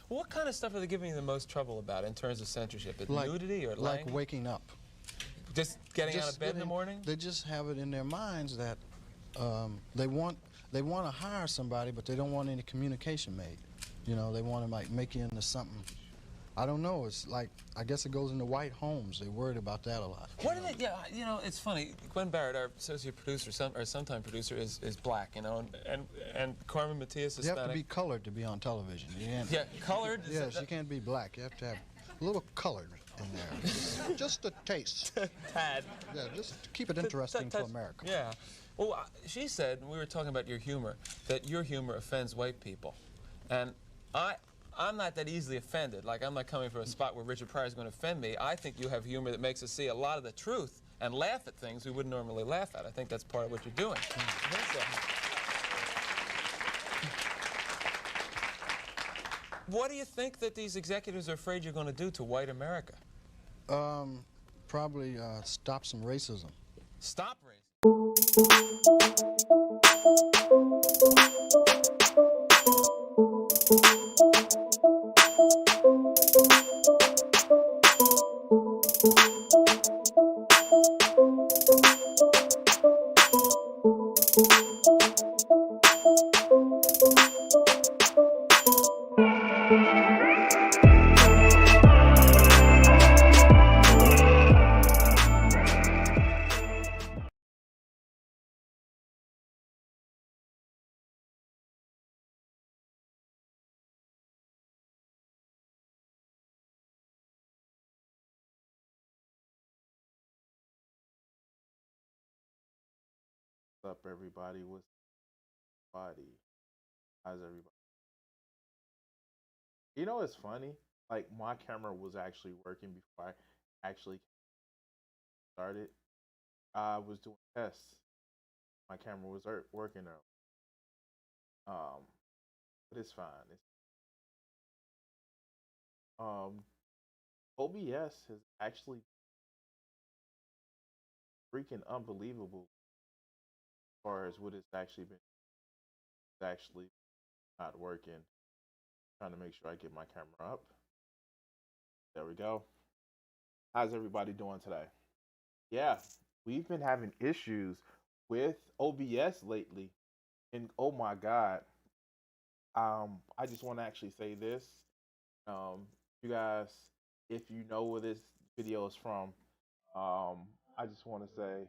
What kind of stuff are they giving you the most trouble about in terms of censorship? Nudity or like language? waking up. Just getting out of bed in the morning? They just have it in their minds that they want to hire somebody, but they don't want any communication made. You know, they want to like make you into something. I don't know. It's like, I guess it goes into white homes. They're worried about that a lot. What did it? Yeah, you know, it's funny. Gwen Barrett, our associate producer, or sometime producer, is black. You know, and Carmen Matias, Hispanic. You have to be colored to be on television. You can't, yeah, colored. Yes, you can't be black. You have to have a little colored in there, just a taste. Tad. Yeah, just to keep it interesting for America. Yeah. Well, she said, we were talking about your humor, that your humor offends white people, and I'm not that easily offended. Like, I'm not coming from a spot where Richard Pryor is going to offend me. I think you have humor that makes us see a lot of the truth and laugh at things we wouldn't normally laugh at. I think that's part of what you're doing. What do you think that these executives are afraid you're going to do to white America? Probably stop some racism. Stop racism? What's up, everybody? What's body? How's everybody? You know, it's funny. Like, my camera was actually working before I actually started. I was doing tests. My camera was working out. But it's fine. Um, OBS has actually freaking unbelievable as far as what it's actually been. It's actually not working. Trying to make sure I get my camera up. There we go. How's everybody doing today? Yeah, we've been having issues with OBS lately. And oh my God. I just want to actually say this. You guys, if you know where this video is from, I just want to say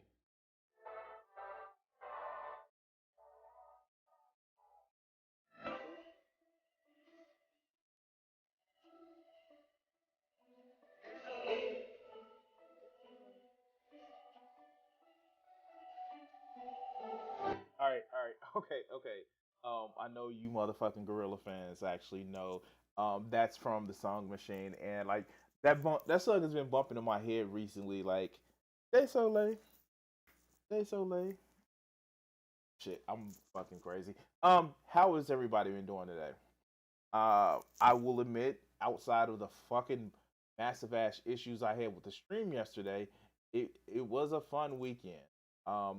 all right, okay. I know you motherfucking Gorilla fans actually know. That's from the Song Machine, and like that song has been bumping in my head recently. Like, they so late, they so late. Shit, I'm fucking crazy. How has everybody been doing today? I will admit, outside of the fucking massive ass issues I had with the stream yesterday, it was a fun weekend.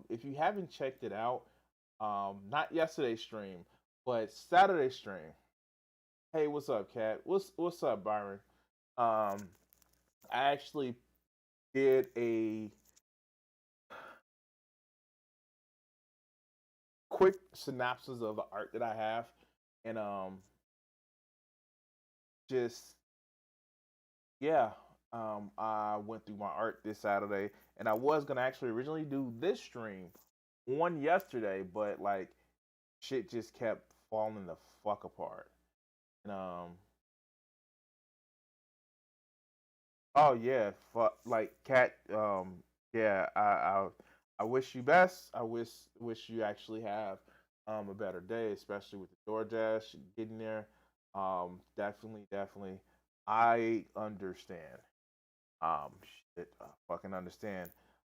If you haven't checked it out, not yesterday's stream, but Saturday's stream. Hey, what's up, Cat? What's up, Byron? Um, I actually did a quick synopsis of the art that I have, and just yeah, I went through my art this Saturday, and I was gonna actually originally do this stream on yesterday, but like shit just kept falling the fuck apart. And oh yeah, fuck, like Cat, yeah, I wish you best. I wish you actually have a better day, especially with the DoorDash getting there. Definitely, I understand. Um, shit, I fucking understand.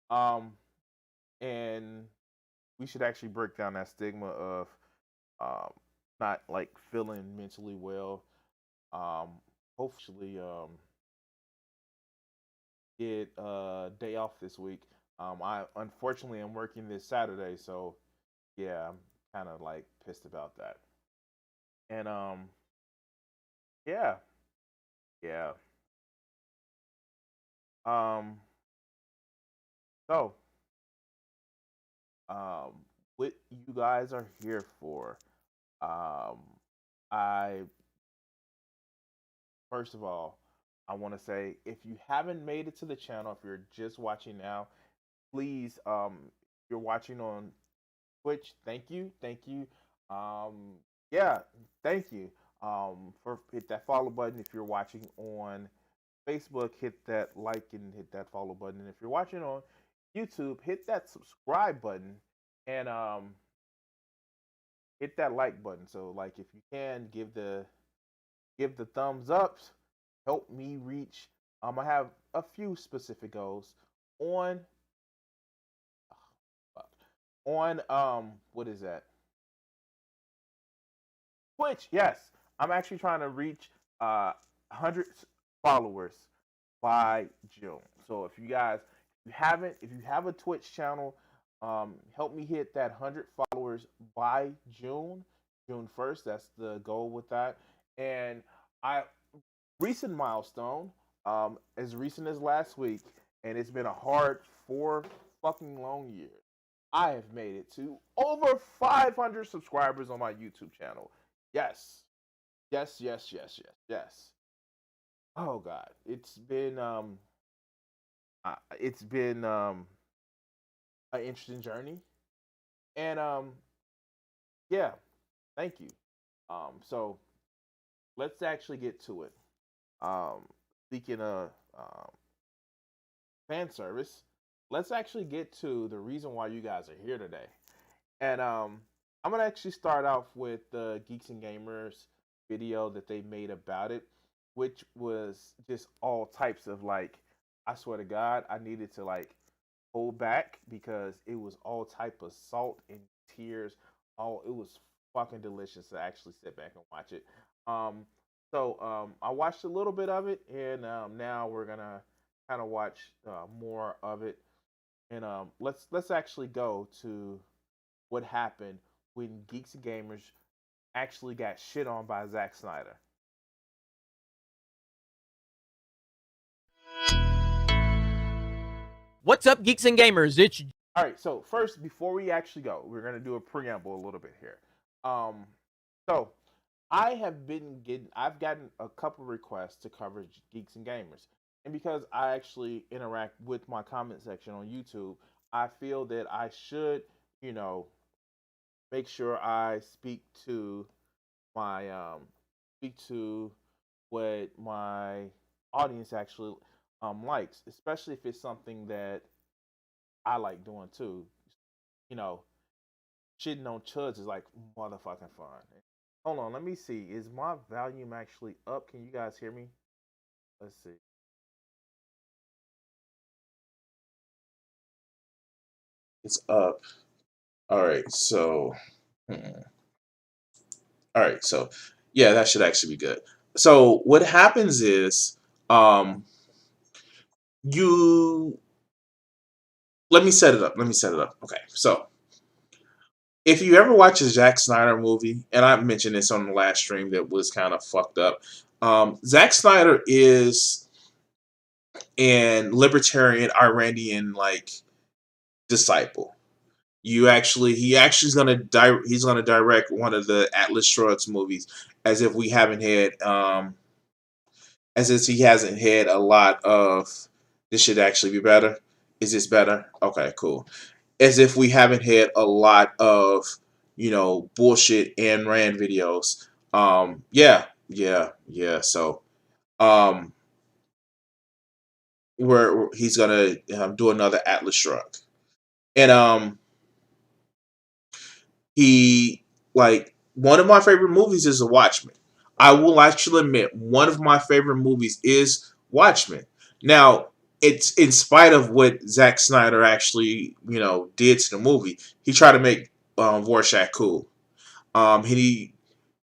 Um, and we should actually break down that stigma of um not like feeling mentally well. Hopefully, get a day off this week. I unfortunately am working this Saturday, so yeah, I'm kind of like pissed about that. And Yeah, yeah. Um, so, um, what you guys are here for? Um, I First of all, I want to say if you haven't made it to the channel, if you're just watching now, please, if you're watching on Twitch, thank you. Um, yeah, thank you. For hit that follow button. If you're watching on Facebook, hit that like and hit that follow button. And if you're watching on YouTube, hit that subscribe button and hit that like button. So like if you can give the thumbs ups, help me reach. I have a few specific goals on what is that? Twitch. Yes, I'm actually trying to reach 100 followers by June. So if you guys if you have a Twitch channel, help me hit that 100 followers by June 1st. That's the goal with that. And I recent milestone, as recent as last week, and it's been a hard 4 fucking long years. I have made it to over 500 subscribers on my YouTube channel. Yes, yes. Oh God, it's been an interesting journey, and yeah, thank you. So let's actually get to it. Speaking of fan service, let's actually get to the reason why you guys are here today. And I'm gonna actually start off with the Geeks and Gamers video that they made about it, which was just all types of like, I swear to God, I needed to like hold back because it was all type of salt and tears. Oh, it was fucking delicious to actually sit back and watch it. Um, I watched a little bit of it, and now we're gonna kind of watch more of it. And let's actually go to what happened when Geeks and Gamers actually got shit on by Zack Snyder. What's up, Geeks and Gamers? It's All right, so first, before we actually go, we're gonna do a preamble a little bit here. Um, so I've gotten a couple requests to cover Geeks and Gamers, and because I actually interact with my comment section on YouTube, I feel that I should, you know, make sure I my speak to what my audience actually likes, especially if it's something that I like doing too. You know, shitting on chuds is like motherfucking fun. Hold on, let me see. Is my volume actually up? Can you guys hear me? Let's see. It's up. All right, so all right, so yeah, that should actually be good. So what happens is, um, you let me set it up. Let me set it up. Okay, so if you ever watch a Zack Snyder movie, and I mentioned this on the last stream that was kind of fucked up, Zack Snyder is an libertarian Iranian like disciple. He's gonna direct one of the Atlas Shrugged movies, as if we haven't had as if he hasn't had a lot of this should actually be better. Is this better? Okay, cool. As if we haven't had a lot of, bullshit and Rand videos. Yeah. So um where he's gonna do another Atlas Shrugged. And he like one of my favorite movies is The Watchmen. I will actually admit one of my favorite movies is Watchmen. Now, it's in spite of what Zack Snyder actually, did to the movie. He tried to make Rorschach cool. He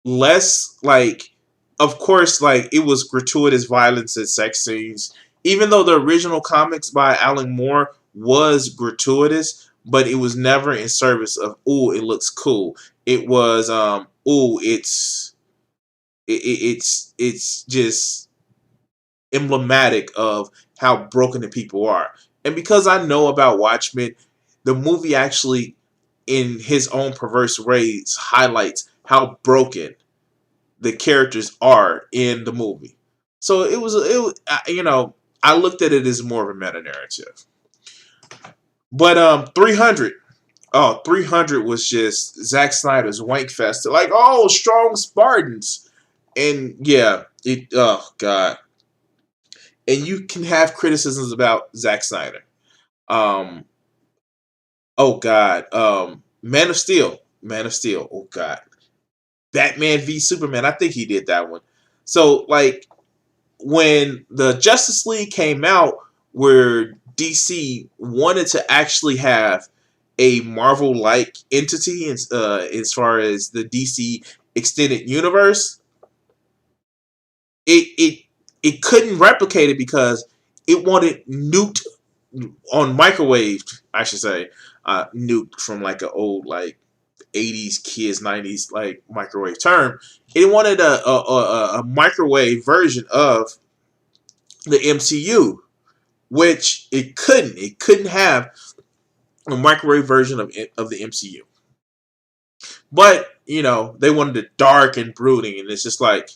less like, of course, like it was gratuitous violence and sex scenes. Even though the original comics by Alan Moore was gratuitous, but it was never in service of, ooh, it looks cool. It was ooh, it's just emblematic of how broken the people are. And because I know about Watchmen, the movie actually, in his own perverse ways, highlights how broken the characters are in the movie. So I looked at it as more of a meta narrative. But 300. Oh, 300 was just Zack Snyder's wank fest. Like, oh, strong Spartans. And yeah, oh god. And you can have criticisms about Zack Snyder. Um, oh god. Man of Steel. Man of Steel. Oh god. Batman v Superman. I think he did that one. So like when the Justice League came out, where DC wanted to actually have a Marvel-like entity as far as the DC extended universe, it couldn't replicate it because it wanted nuked on microwaved, I should say, nuked from like an old like 80s kids 90s like microwave term. It wanted a microwave version of the MCU, which it couldn't. It couldn't have a microwave version of the MCU. But they wanted it dark and brooding, and it's just like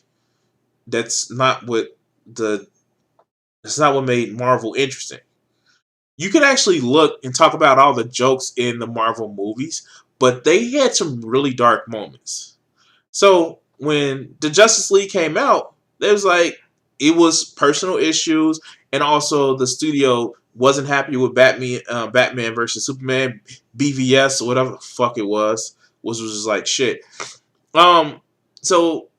that's not what made Marvel interesting. You can actually look and talk about all the jokes in the Marvel movies, but they had some really dark moments. So when the Justice League came out, it was personal issues, and also the studio wasn't happy with Batman versus Superman, BVS or whatever the fuck it was just like shit. So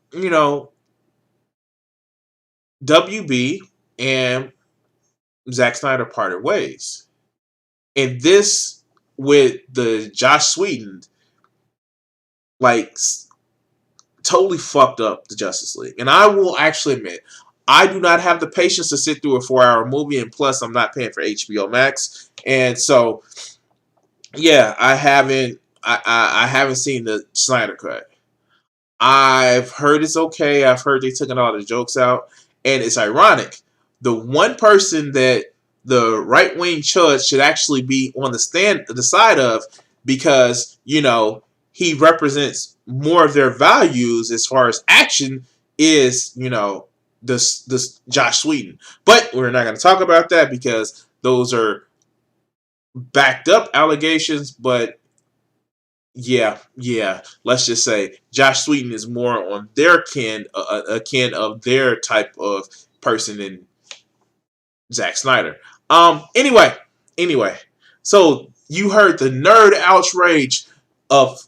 WB and Zack Snyder parted ways, and this with the Joss Whedon totally fucked up the Justice League. And I will actually admit, I do not have the patience to sit through a 4-hour movie, and plus I'm not paying for HBO Max. And so yeah, I haven't seen the Snyder cut. I've heard it's okay. I've heard they took all the jokes out, and it's ironic. The one person that the right-wing judge should actually be on the side of, because he represents more of their values as far as action, is this Joss Whedon. But we're not going to talk about that because those are backed up allegations. But yeah, let's just say Joss Whedon is more on their kin of their type of person than Zack Snyder. Anyway, so you heard the nerd outrage of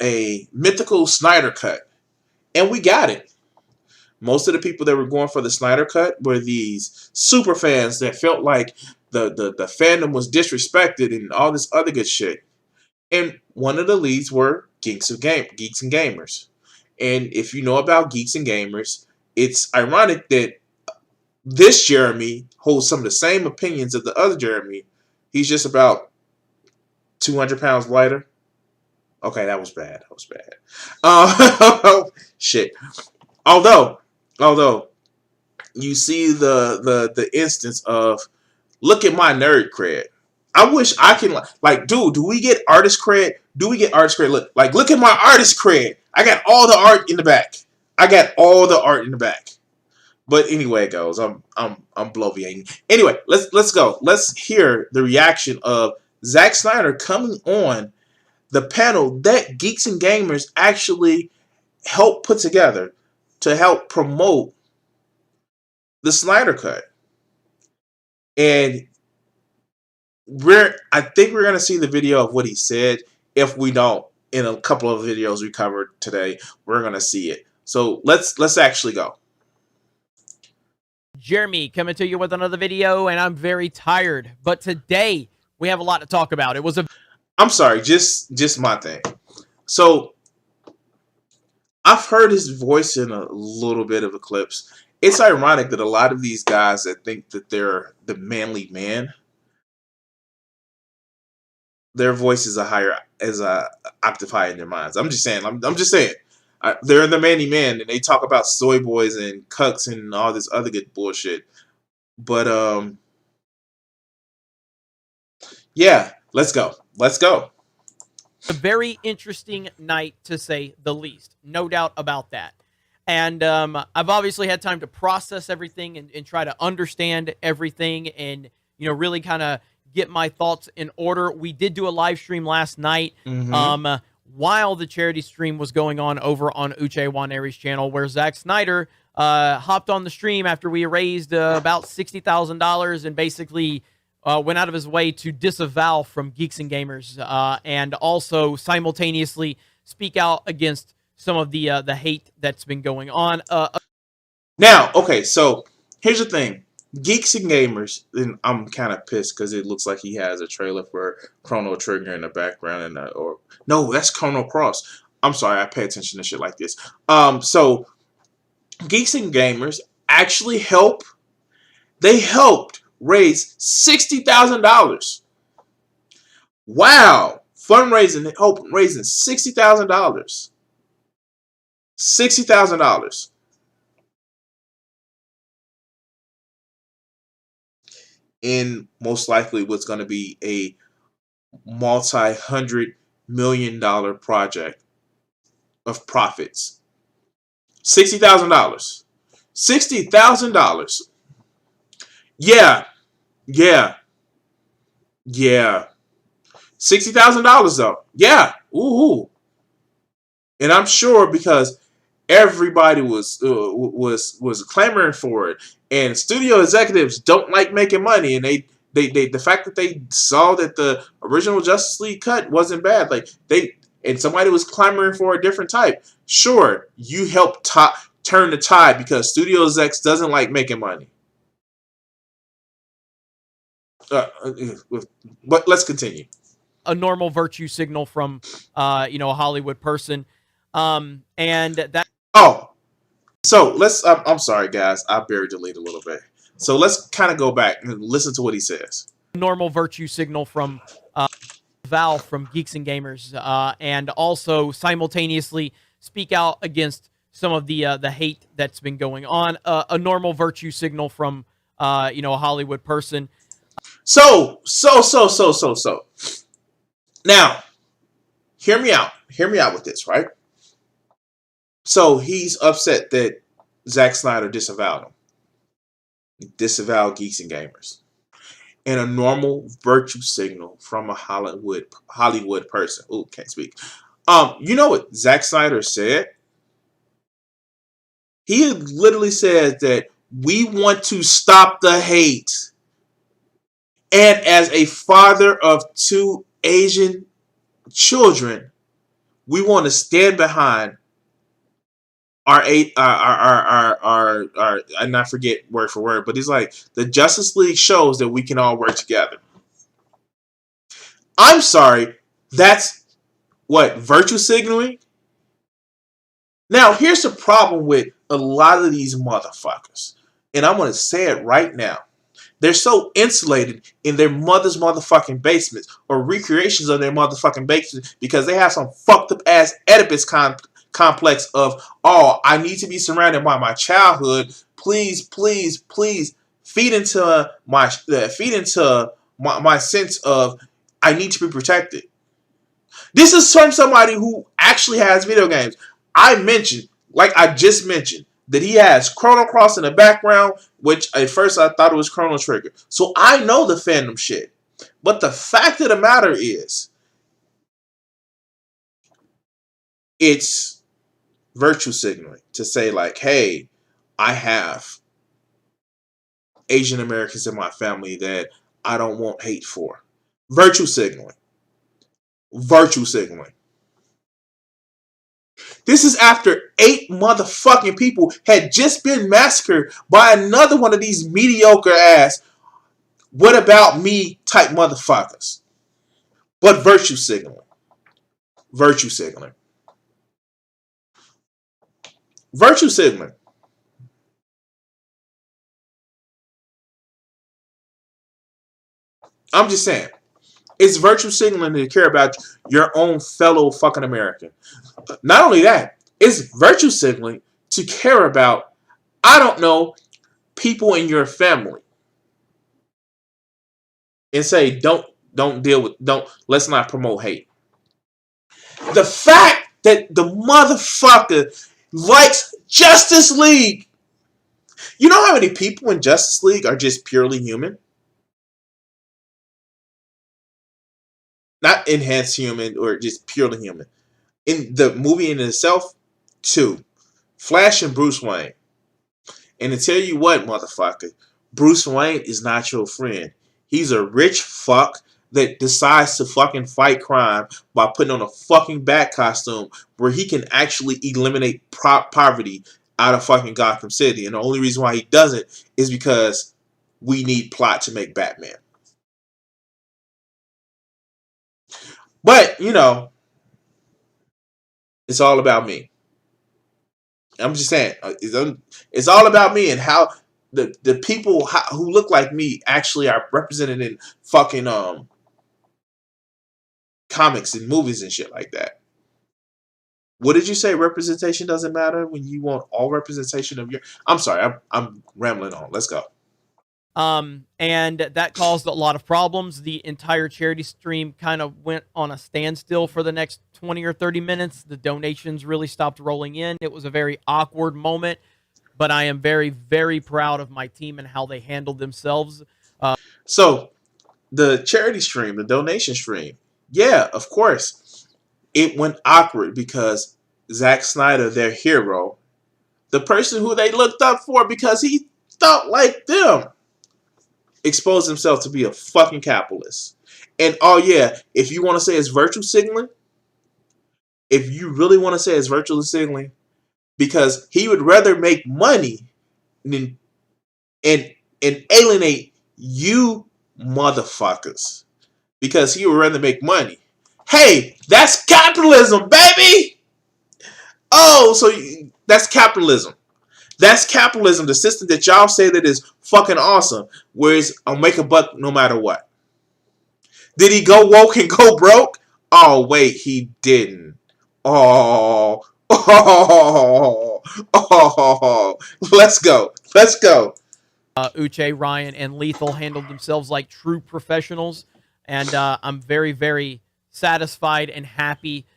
a mythical Snyder cut, and we got it. Most of the people that were going for the Snyder cut were these super fans that felt like the fandom was disrespected and all this other good shit. And one of the leads were Geeks and Gamers. And if you know about Geeks and Gamers, it's ironic that this Jeremy holds some of the same opinions of the other Jeremy. He's just about 200 pounds lighter. Okay, that was bad. Shit. Although you see the instance of, look at my nerd cred. I wish I can dude, do we get artist cred? Look at my artist cred. I got all the art in the back. But anyway, it goes. I'm bloviating. Anyway, let's go. Let's hear the reaction of Zack Snyder coming on the panel that Geeks and Gamers actually helped put together to help promote the Snyder Cut. And I think we're gonna see the video of what he said. If we don't, in a couple of videos we covered today, we're gonna see it. So let's actually go. Jeremy coming to you with another video, and I'm very tired, but today we have a lot to talk about. It was a I'm sorry, just my thing. So I've heard his voice in a little bit of clips. It's ironic that a lot of these guys that think that they're the manly man, their voice is a octave high in their minds. I'm just saying. They're the Manny Man, and they talk about soy boys and cucks and all this other good bullshit. But yeah, let's go. Let's go. A very interesting night, to say the least. No doubt about that. And I've obviously had time to process everything and try to understand everything and, really kind of get my thoughts in order. We did do a live stream last night while the charity stream was going on over on Uche Waneri's channel, where Zack Snyder hopped on the stream after we raised about $60,000 and basically went out of his way to disavow from Geeks and Gamers and also simultaneously speak out against some of the hate that's been going on. Now, okay, so here's the thing. Geeks and Gamers, and I'm kind of pissed because it looks like he has a trailer for Chrono Trigger in the background, or no, that's Chrono Cross. I'm sorry, I pay attention to shit like this. So Geeks and Gamers actually helped raise $60,000. Wow, fundraising, raising $60,000. $60,000. In most likely what's going to be a multi-$100 million project of profits. $60,000. $60,000. Yeah. $60,000 though. Yeah. Ooh. And I'm sure because everybody was clamoring for it, and studio executives don't like making money, and they the fact that they saw that the original Justice League cut wasn't bad, and somebody was clamoring for a different type. Sure, you helped turn the tide because studio execs doesn't like making money. But let's continue. A normal virtue signal from a Hollywood person, and that. Oh, so let's. I'm sorry, guys. I buried the lead a little bit. So let's kind of go back and listen to what he says. Normal virtue signal from Val from Geeks and Gamers, and also simultaneously speak out against some of the hate that's been going on. A normal virtue signal from a Hollywood person. So. Now, hear me out. Hear me out with this, right? So he's upset that Zack Snyder disavowed him. Disavowed Geeks and Gamers. And a normal virtue signal from a Hollywood person. Ooh, can't speak. You know what Zack Snyder said? He literally said that we want to stop the hate. And as a father of 2 Asian children, we want to stand behind our and I forget word for word, but he's like, the Justice League shows that we can all work together. I'm sorry, that's what, virtue signaling? Now, here's the problem with a lot of these motherfuckers, and I'm going to say it right now. They're so insulated in their mother's motherfucking basements or recreations of their motherfucking basements because they have some fucked up ass Oedipus complex of, oh, I need to be surrounded by my childhood. Please feed into my sense of I need to be protected. This is from somebody who actually has video games. I just mentioned, that he has Chrono Cross in the background, which at first I thought it was Chrono Trigger. So I know the fandom shit. But the fact of the matter is, it's virtue signaling to say like, hey, I have Asian Americans in my family that I don't want hate for. Virtue signaling. Virtue signaling. This is after 8 motherfucking people had just been massacred by another one of these mediocre ass, what about me type motherfuckers. But virtue signaling. Virtue signaling. Virtue signaling. I'm just saying. It's virtue signaling to care about your own fellow fucking American. Not only that, It's virtue signaling to care about, I don't know, people in your family and say let's not promote hate. The fact that the motherfucker likes Justice League. You know how many people in Justice League are just purely human? Not enhanced human or just purely human. In the movie in itself, 2. Flash and Bruce Wayne. And to tell you what, motherfucker, Bruce Wayne is not your friend. He's a rich fuck that decides to fucking fight crime by putting on a fucking bat costume where he can actually eliminate poverty out of fucking Gotham City. And the only reason why he doesn't is because we need plot to make Batman. But, you know, it's all about me. I'm just saying, it's all about me and how the people who look like me actually are represented in fucking comics and movies and shit like that. What did you say? Representation doesn't matter when you want all representation of your. I'm sorry, I'm rambling on. Let's go. And that caused a lot of problems. The entire charity stream kind of went on a standstill for the next 20 or 30 minutes. The donations really stopped rolling in. It was a very awkward moment, but I am very, very proud of my team and how they handled themselves. So the charity stream, the donation stream, yeah, of course, it went awkward because Zack Snyder, their hero, the person who they looked up for because he thought like them, exposed himself to be a fucking capitalist. And oh yeah, if you want to say it's virtue signaling, if you really want to say it's virtue signaling, because he would rather make money than and alienate you motherfuckers, because he would rather make money. Hey, that's capitalism, baby. Oh, so that's capitalism. That's capitalism, the system that y'all say that is fucking awesome, whereas I'll make a buck no matter what. Did he go woke and go broke? Oh, wait, he didn't. Oh, let's go. Let's go. Uche, Ryan, and Lethal handled themselves like true professionals, and I'm very, very satisfied and happy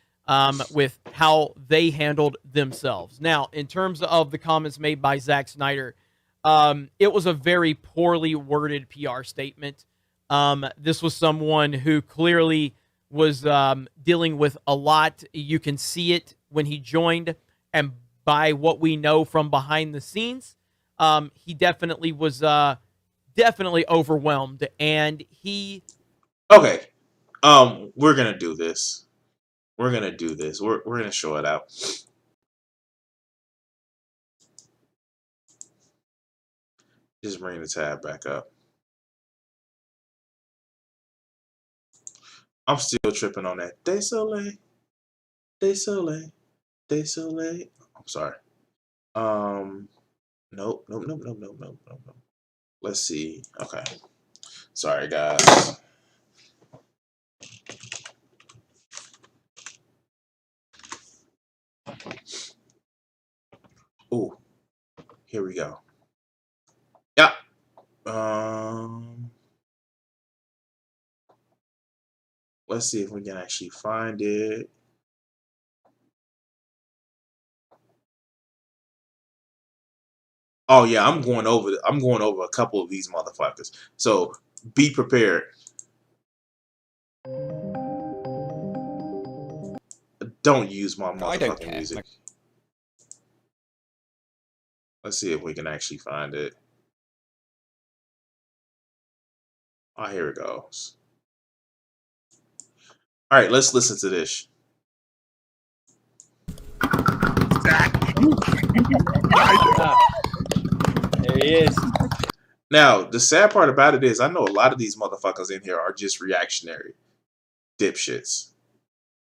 with how they handled themselves. Now, in terms of the comments made by Zack Snyder, it was a very poorly worded PR statement. This was someone who clearly was dealing with a lot. You can see it when he joined, and by what we know from behind the scenes, he definitely was definitely overwhelmed, and he... Okay, we're gonna do this. We're gonna do this. We're gonna show it out. Just bring the tab back up. I'm still tripping on that. De Soleil, De Soleil, De Soleil. I'm sorry. Nope. Let's see. Okay. Sorry, guys. Ooh. Here we go. Yeah. Let's see if we can actually find it. Oh yeah, I'm going over a couple of these motherfuckers. So be prepared. Don't use my motherfucking music. Let's see if we can actually find it. Oh, here it goes. All right, let's listen to this. There he is. Now, the sad part about it is I know a lot of these motherfuckers in here are just reactionary dipshits.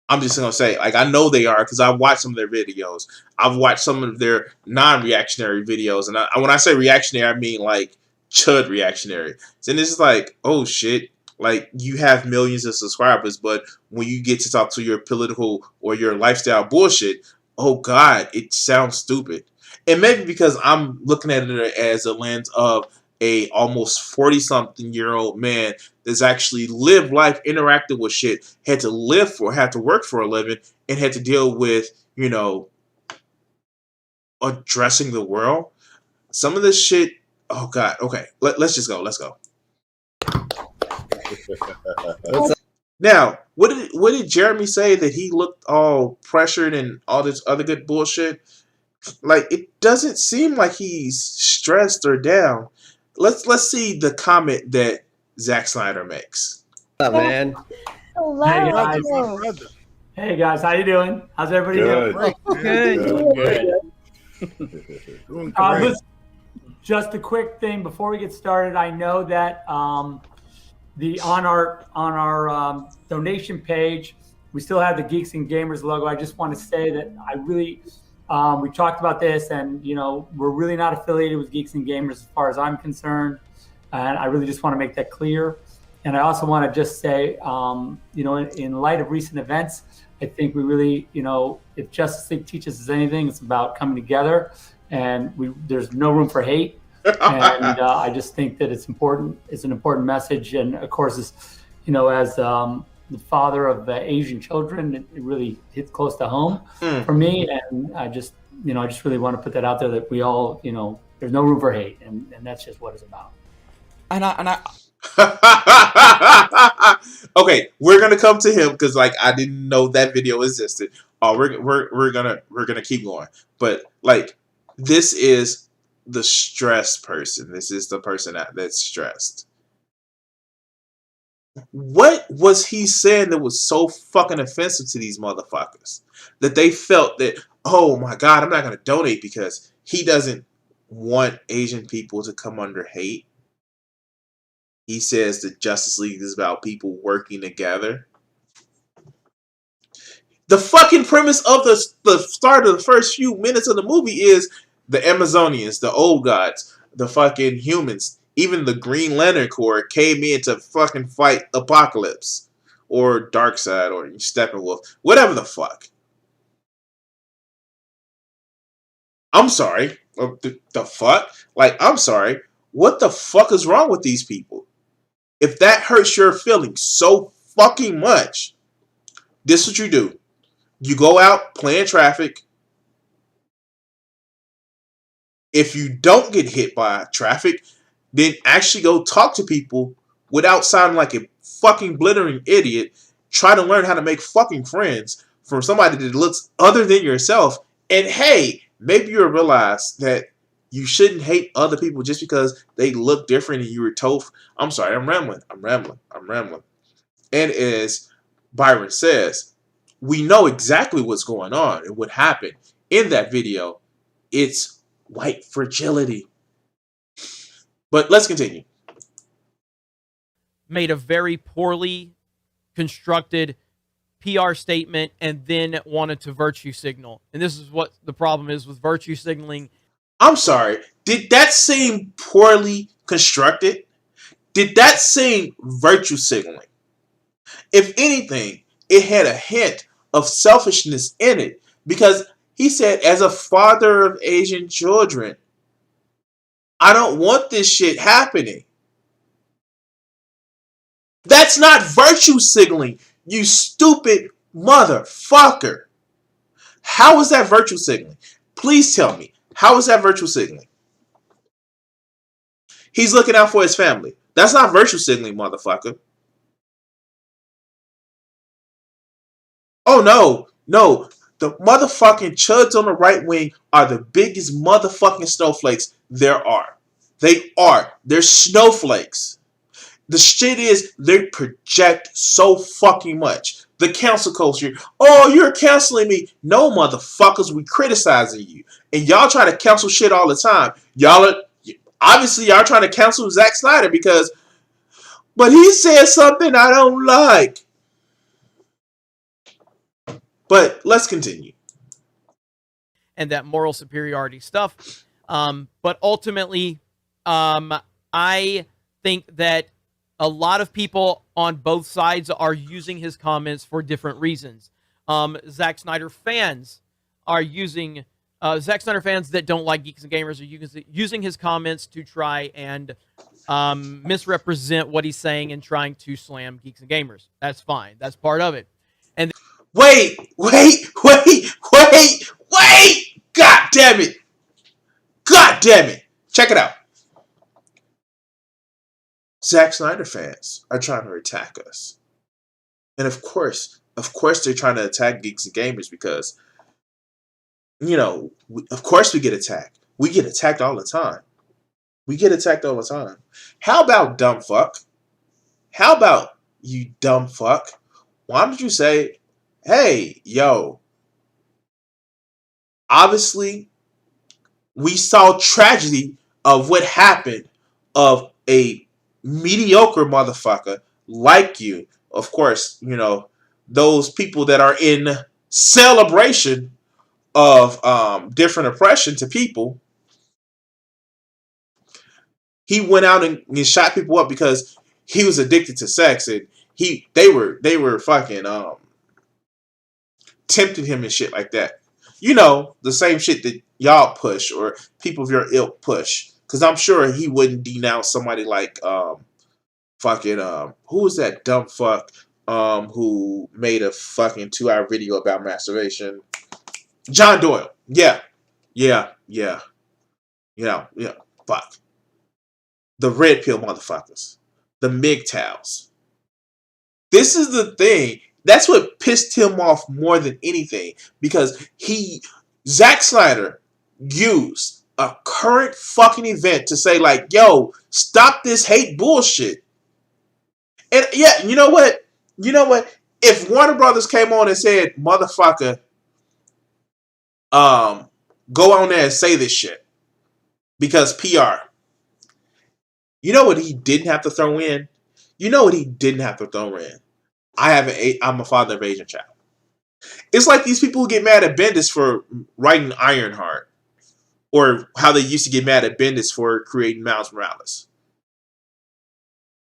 I'm just going to say, like, I know they are because I've watched some of their videos. I've watched some of their non-reactionary videos. And when I say reactionary, I mean, like, chud reactionary. And it's like, oh, shit. Like, you have millions of subscribers, but when you get to talk to your political or your lifestyle bullshit, oh God, it sounds stupid. And maybe because I'm looking at it as a lens of a almost 40-something-year-old man that's actually lived life, interacted with shit, had to work for a living, and had to deal with, addressing the world. Some of this shit, oh God, okay, let's just go. Let's go. Now, what did Jeremy say, that he looked all pressured and all this other good bullshit? Like, it doesn't seem like he's stressed or down. Let's see the comment that Zack Snyder makes. What's up, man? Hello. Hey guys. Hello. Hey guys, how you doing? How's everybody doing? Good. Just a quick thing before we get started. I know that on our donation page, we still have the Geeks and Gamers logo. I just want to say that I really we talked about this, and we're really not affiliated with Geeks and Gamers as far as I'm concerned, and I really just want to make that clear. And I also want to just say, in light of recent events, I think we really, if Justice League teaches us anything, it's about coming together, and there's no room for hate. And I just think that it's important. It's an important message, and of course, as the father of Asian children, it really hits close to home for me. And I just really want to put that out there, that we all, there's no room for hate, and that's just what it's about. And I Okay, we're gonna come to him because I didn't know that video existed. Oh, we're gonna keep going, but this is the stressed person. This is the person that's stressed. What was he saying that was so fucking offensive to these motherfuckers that they felt that, oh my God, I'm not gonna donate because he doesn't want Asian people to come under hate? He says that Justice League is about people working together. The fucking premise of the start of the first few minutes of the movie is the Amazonians, the old gods, the fucking humans, even the Green Lantern Corps came in to fucking fight Apocalypse or Darkseid or Steppenwolf, whatever the fuck. I'm sorry. The fuck? I'm sorry. What the fuck is wrong with these people? If that hurts your feelings so fucking much, this is what you do. You go out, play in traffic. If you don't get hit by traffic, then actually go talk to people without sounding like a fucking blithering idiot. Try to learn how to make fucking friends from somebody that looks other than yourself. And hey, maybe you'll realize that you shouldn't hate other people just because they look different and you were told. I'm sorry, I'm rambling. And as Byron says, we know exactly what's going on and what happened in that video. It's white fragility. But let's continue. Made a very poorly constructed PR statement and then wanted to virtue signal. And this is what the problem is with virtue signaling. I'm sorry. Did that seem poorly constructed? Did that seem virtue signaling? If anything, it had a hint of selfishness in it, because he said, as a father of Asian children, I don't want this shit happening. That's not virtue signaling, you stupid motherfucker. How is that virtue signaling? Please tell me. How is that virtue signaling? He's looking out for his family. That's not virtue signaling, motherfucker. Oh, no. The motherfucking chuds on the right wing are the biggest motherfucking snowflakes there are. They are. They're snowflakes. The shit is, they project so fucking much. The cancel culture. Oh, you're canceling me. No, motherfuckers, we criticizing you. And y'all try to cancel shit all the time. Obviously, y'all trying to cancel Zack Snyder but he said something I don't like. But let's continue. And that moral superiority stuff. But ultimately, I think that a lot of people on both sides are using his comments for different reasons. Zack Snyder fans are using Zack Snyder fans that don't like Geeks and Gamers are using his comments to try and misrepresent what he's saying and trying to slam Geeks and Gamers. That's fine. That's part of it. And Wait! God damn it! God damn it! Check it out. Zack Snyder fans are trying to attack us. And of course they're trying to attack Geeks and Gamers because, you know, of course we get attacked. We get attacked all the time. How about dumb fuck? How about you dumb fuck? Why don't you say, hey, yo, obviously we saw tragedy of what happened of a mediocre motherfucker like you. Of course, you know, those people that are in celebration of different oppression to people. He went out and shot people up because he was addicted to sex, and they were fucking tempting him and shit like that. You know, the same shit that y'all push or people of your ilk push. Because I'm sure he wouldn't denounce somebody like who was that dumb fuck who made a fucking 2-hour video about masturbation? John Doyle. Yeah. Fuck. The red pill motherfuckers. The MGTOWs. This is the thing. That's what pissed him off more than anything. Because Zack Snyder used a current fucking event to say like, yo, stop this hate bullshit. And yeah, you know what? If Warner Brothers came on and said, motherfucker, go on there and say this shit because PR. You know what he didn't have to throw in? I'm a father of an Asian child. It's like these people who get mad at Bendis for writing Ironheart, or how they used to get mad at Bendis for creating Miles Morales.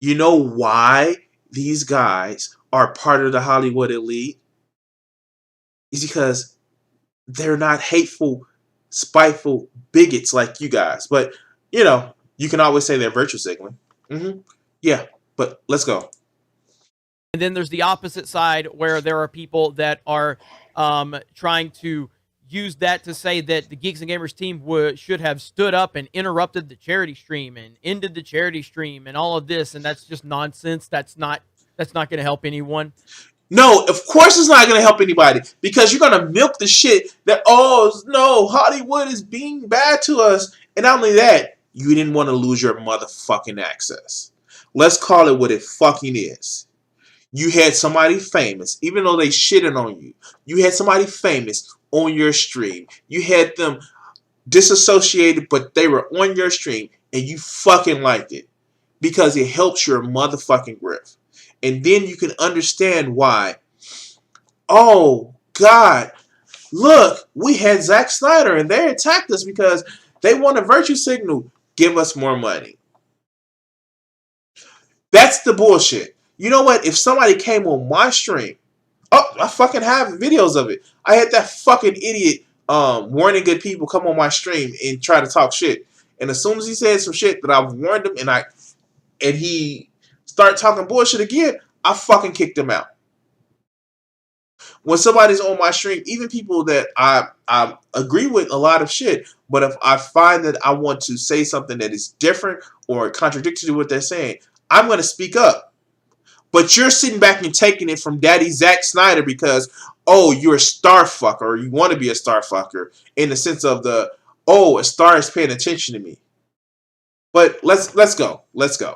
You know why these guys are part of the Hollywood elite? It's because they're not hateful, spiteful bigots like you guys. But, you know, you can always say they're virtue signaling. Yeah, but let's go. And then there's the opposite side where there are people that are trying to use that to say that the Geeks and Gamers team should have stood up and interrupted the charity stream and ended the charity stream and all of this. And that's just nonsense. That's not going to help anyone. No, of course it's not going to help anybody because you're going to milk the shit that, oh, no, Hollywood is being bad to us. And not only that, you didn't want to lose your motherfucking access. Let's call it what it fucking is. You had somebody famous, even though they shitted on you. You had somebody famous on your stream. You had them disassociated, but they were on your stream, and you fucking liked it because it helps your motherfucking growth. And then you can understand why. Oh, God. Look, we had Zack Snyder, and they attacked us because they want a virtue signal. Give us more money. That's the bullshit. You know what? If somebody came on my stream, I fucking have videos of it. I had that fucking idiot warning good people come on my stream and try to talk shit. And as soon as he said some shit that I've warned him and he started talking bullshit again, I fucking kicked him out. When somebody's on my stream, even people that I agree with a lot of shit, but if I find that I want to say something that is different or contradictory to what they're saying, I'm going to speak up. But you're sitting back and taking it from Daddy Zack Snyder because, oh, you're a star fucker or you want to be a star fucker in the sense of a star is paying attention to me. But let's go. Let's go.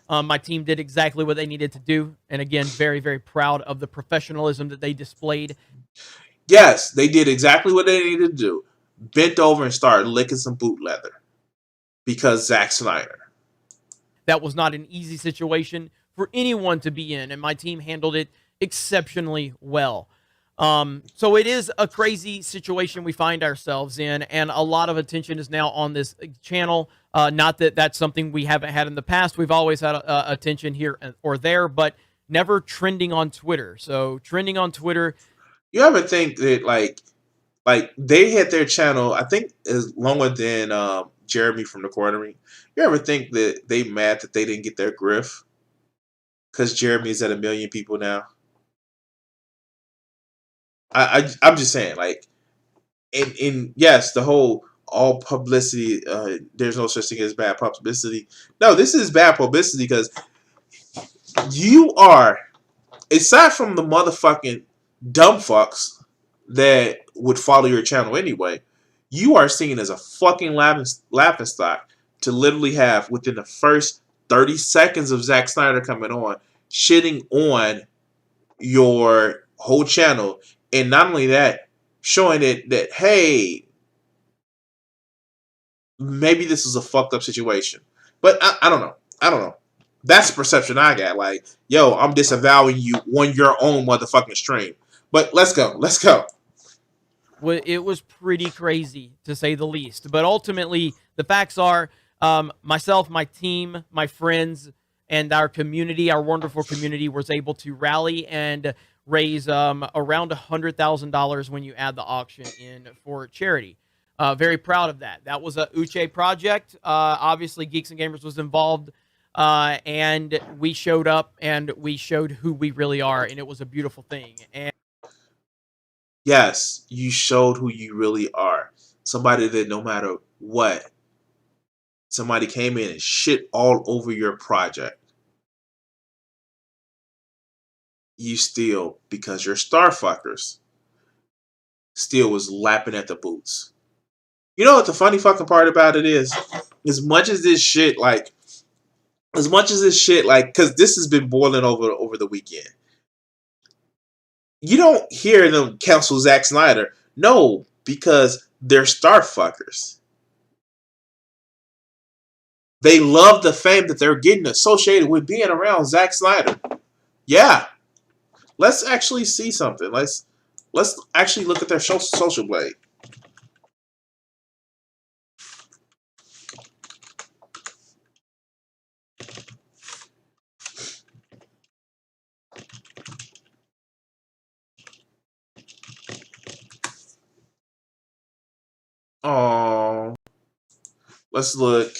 My team did exactly what they needed to do. And again, very, very proud of the professionalism that they displayed. Yes, they did exactly what they needed to do. Bent over and started licking some boot leather because Zack Snyder. That was not an easy situation for anyone to be in, and my team handled it exceptionally well. So it is a crazy situation we find ourselves in, and a lot of attention is now on this channel. Not that that's something we haven't had in the past. We've always had attention here or there, but never trending on Twitter. So trending on Twitter You ever think that like they had their channel, I think is longer than Jeremy from the Quartering. You ever think that they mad that they didn't get their griff? Because Jeremy's at 1 million people now. I'm just saying, like, in yes, the whole all publicity, there's no such thing as bad publicity. No, this is bad publicity because you are, aside from the motherfucking dumb fucks that would follow your channel anyway, you are seen as a fucking laughing stock to literally have, within the first 30 seconds of Zack Snyder coming on, shitting on your whole channel. And not only that, showing it that, hey, maybe this is a fucked up situation. But I don't know. I don't know. That's the perception I got. Like, yo, I'm disavowing you on your own motherfucking stream. But let's go. Let's go. Well, it was pretty crazy, to say the least. But ultimately, the facts are, myself, my team, my friends, and our community, our wonderful community, was able to rally and raise around $100,000 when you add the auction in for charity. Very proud of that. That was a Uche project. Obviously, Geeks and Gamers was involved, and we showed up and we showed who we really are, and it was a beautiful thing. And yes, you showed who you really are. Somebody that no matter what, somebody came in and shit all over your project. You still, because you're starfuckers, still was lapping at the boots. You know what the funny fucking part about it is? As much as this shit, because this has been boiling over the weekend. You don't hear them cancel Zack Snyder. No, because they're starfuckers. They love the fame that they're getting associated with being around Zack Snyder. Yeah. Let's actually see something. Let's actually look at their social blade. Oh, let's look.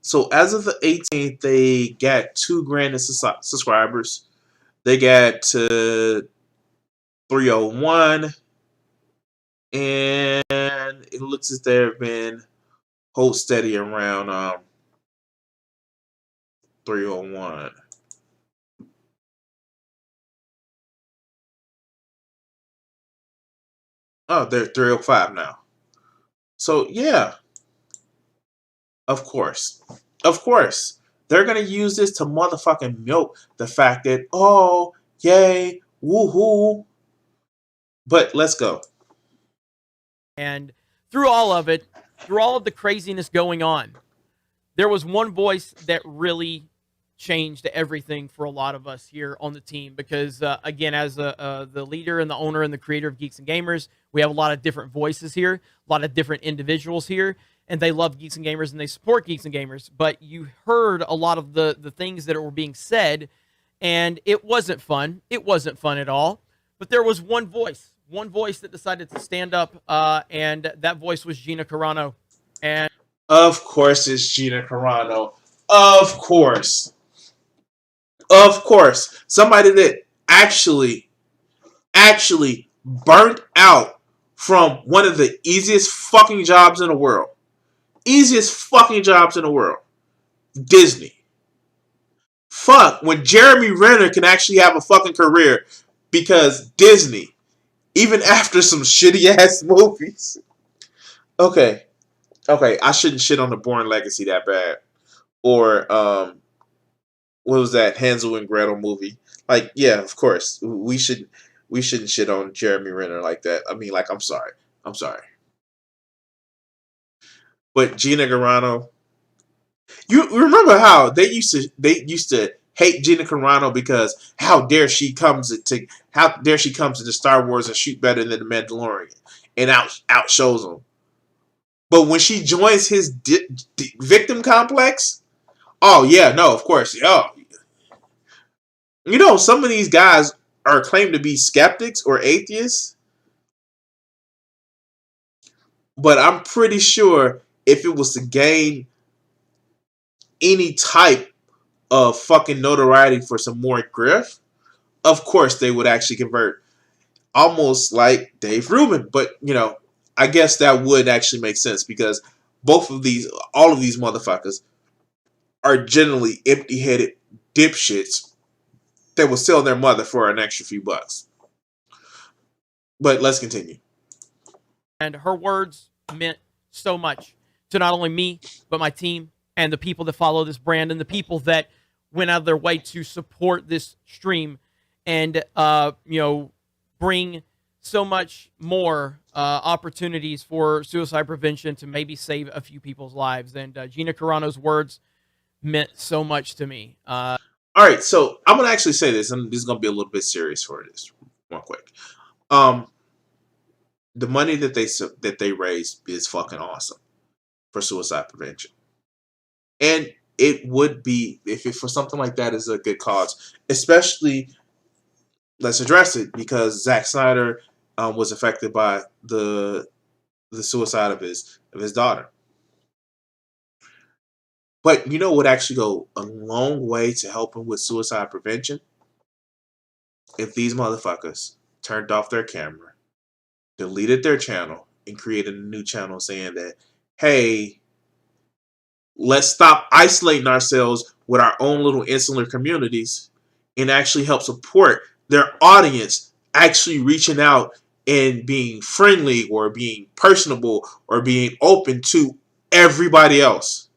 So as of the 18th, they got 2 grand in subscribers. They got to 301, and it looks as they've been hold steady around 301. Oh, they're 305 now. So yeah. Of course. They're going to use this to motherfucking milk the fact that, oh, yay, woohoo. But let's go. And through all of it, through all of the craziness going on, there was one voice that really changed everything for a lot of us here on the team. Because, again, as the leader and the owner and the creator of Geeks and Gamers, we have a lot of different voices here, a lot of different individuals here. And they love Geeks and Gamers, and they support Geeks and Gamers. But you heard a lot of the things that were being said, and it wasn't fun. It wasn't fun at all. But there was one voice that decided to stand up, and that voice was Gina Carano. And of course it's Gina Carano. Of course. Somebody that actually burnt out from one of the easiest fucking jobs in the world. Disney. Fuck, when Jeremy Renner can actually have a fucking career because Disney, even after some shitty ass movies. Okay, I shouldn't shit on the Bourne Legacy that bad. Or what was that Hansel and Gretel movie? Like, yeah, of course we shouldn't shit on Jeremy Renner like that. I mean, like, I'm sorry. But Gina Carano, you remember how they used to hate Gina Carano because how dare she comes into Star Wars and shoot better than the Mandalorian and outshows him. But when she joins his victim complex, oh yeah, no, of course, some of these guys are claimed to be skeptics or atheists, but I'm pretty sure if it was to gain any type of fucking notoriety for some more grift, of course they would actually convert, almost like Dave Rubin. But I guess that would actually make sense because all of these motherfuckers are generally empty-headed dipshits that will sell their mother for an extra few bucks. But let's continue. And her words meant so much to not only me, but my team and the people that follow this brand and the people that went out of their way to support this stream and, bring so much more opportunities for suicide prevention to maybe save a few people's lives. And Gina Carano's words meant so much to me. All right, so I'm going to actually say this, and this is going to be a little bit serious for this real quick. The money that they raised is fucking awesome for suicide prevention. And it would be, if it for something like that is a good cause, especially, let's address it, because Zack Snyder was affected by the suicide of his daughter. But would actually go a long way to helping with suicide prevention? If these motherfuckers turned off their camera, deleted their channel, and created a new channel saying that, hey, let's stop isolating ourselves with our own little insular communities and actually help support their audience actually reaching out and being friendly or being personable or being open to everybody else.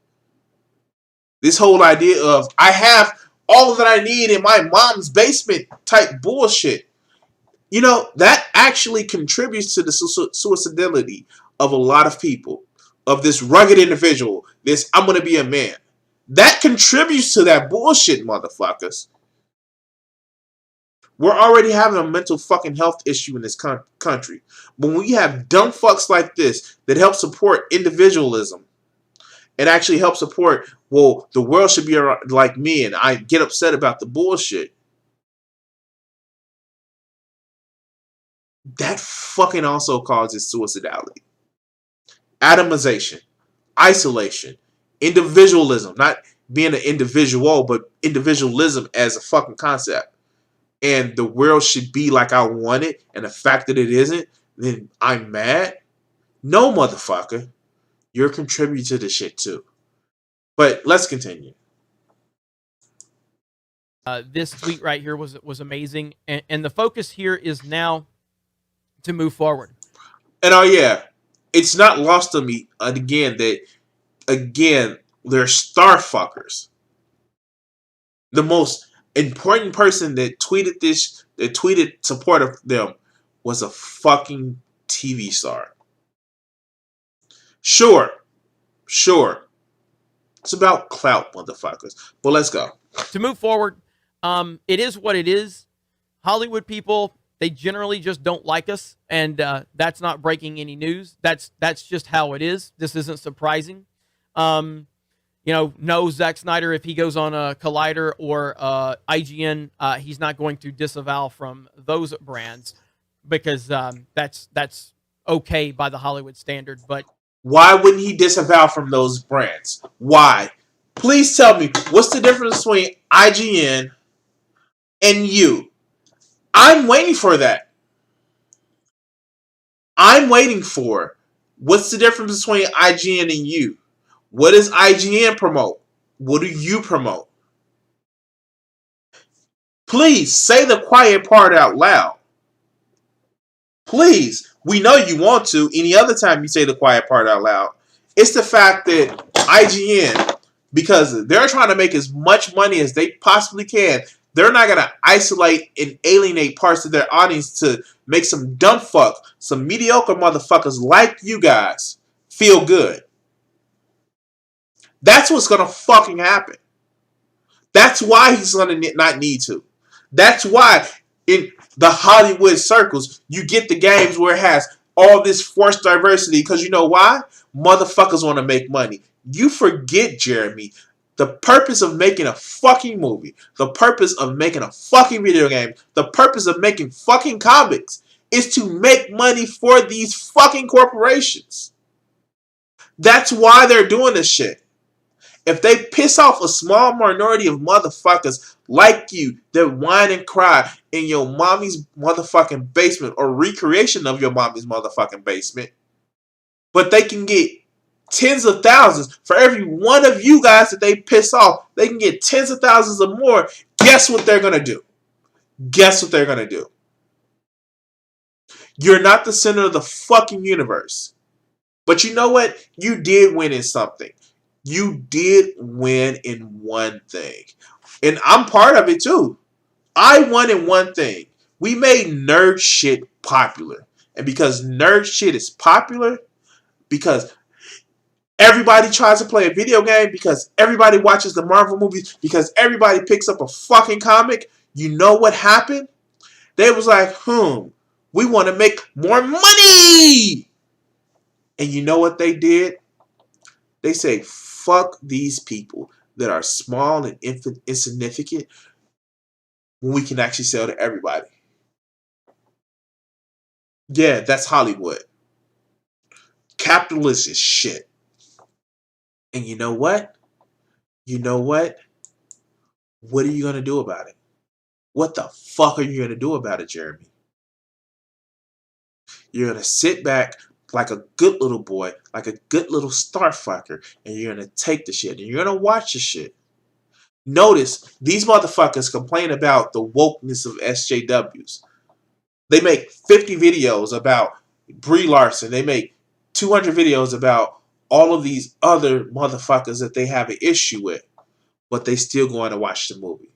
This whole idea of I have all that I need in my mom's basement type bullshit. That actually contributes to the suicidality of a lot of people, of this rugged individual, this I'm going to be a man. That contributes to that bullshit, motherfuckers. We're already having a mental fucking health issue in this country. But when we have dumb fucks like this that help support individualism and actually help support, well, the world should be like me and I get upset about the bullshit, that fucking also causes suicidality. Atomization, isolation, individualism, not being an individual, but individualism as a fucking concept. And the world should be like I want it, and the fact that it isn't, then I'm mad. No, motherfucker. You're contributing to the shit too. But let's continue. This tweet right here was amazing. And the focus here is now to move forward. And it's not lost on me again that, they're star fuckers. The most important person that tweeted this, that tweeted support of them, was a fucking TV star. Sure. It's about clout, motherfuckers. But let's go. To move forward, it is what it is. Hollywood people, they generally just don't like us, and that's not breaking any news. That's just how it is. This isn't surprising. No, Zack Snyder, if he goes on a Collider or IGN, he's not going to disavow from those brands because that's okay by the Hollywood standard. But why wouldn't he disavow from those brands? Why? Please tell me, what's the difference between IGN and you? I'm waiting for that. I'm waiting for what's the difference between IGN and you? What does IGN promote? What do you promote? Please say the quiet part out loud. Please. We know you want to. Any other time you say the quiet part out loud. It's the fact that IGN, because they're trying to make as much money as they possibly can, they're not going to isolate and alienate parts of their audience to make some dumb fuck, some mediocre motherfuckers like you guys feel good. That's what's going to fucking happen. That's why he's going to not need to. That's why in the Hollywood circles, you get the games where it has all this forced diversity. Because you know why? Motherfuckers want to make money. You forget, Jeremy, the purpose of making a fucking movie, the purpose of making a fucking video game, the purpose of making fucking comics is to make money for these fucking corporations. That's why they're doing this shit. If they piss off a small minority of motherfuckers like you that whine and cry in your mommy's motherfucking basement or recreation of your mommy's motherfucking basement, but they can get tens of thousands for every one of you guys that they piss off, they can get tens of thousands or more. Guess what they're going to do? Guess what they're going to do? You're not the center of the fucking universe. But you know what? You did win in something. You did win in one thing. And I'm part of it too. I won in one thing. We made nerd shit popular. And because nerd shit is popular, because everybody tries to play a video game, because everybody watches the Marvel movies, because everybody picks up a fucking comic, you know what happened? They was like, we want to make more money. And you know what they did? They say, fuck these people that are small and insignificant when we can actually sell to everybody. Yeah, that's Hollywood. Capitalist is shit. And you know what? You know what? What are you going to do about it? What the fuck are you going to do about it, Jeremy? You're going to sit back like a good little boy, like a good little starfucker, and you're going to take the shit, and you're going to watch the shit. Notice, these motherfuckers complain about the wokeness of SJWs. They make 50 videos about Brie Larson. They make 200 videos about all of these other motherfuckers that they have an issue with, but they still go on to watch the movie.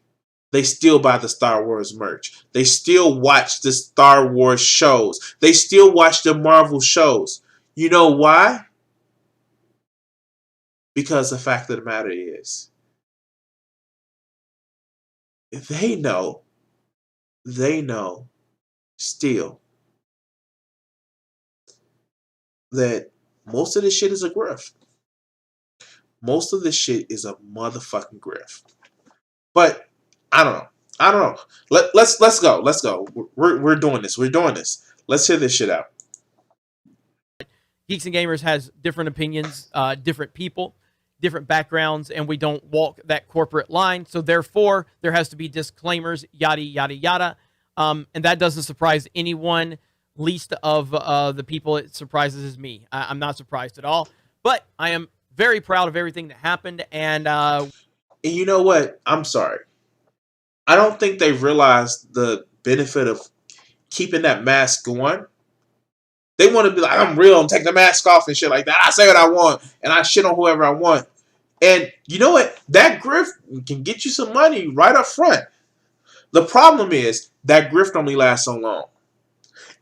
They still buy the Star Wars merch. They still watch the Star Wars shows. They still watch the Marvel shows. You know why? Because the fact of the matter is, they know still that most of this shit is a grift. Most of this shit is a motherfucking grift. But I don't know. Let's go. Let's go. We're doing this. We're doing this. Let's hear this shit out. Geeks and Gamers has different opinions, different people, different backgrounds, and we don't walk that corporate line. So therefore, there has to be disclaimers, yada, yada, yada. And that doesn't surprise anyone, least of the people it surprises me. I'm not surprised at all. But I am very proud of everything that happened. And you know what? I'm sorry. I don't think they realized the benefit of keeping that mask on. They want to be like, I'm real, and take the mask off and shit like that. I say what I want, and I shit on whoever I want. And you know what? That grift can get you some money right up front. The problem is that grift only lasts so long.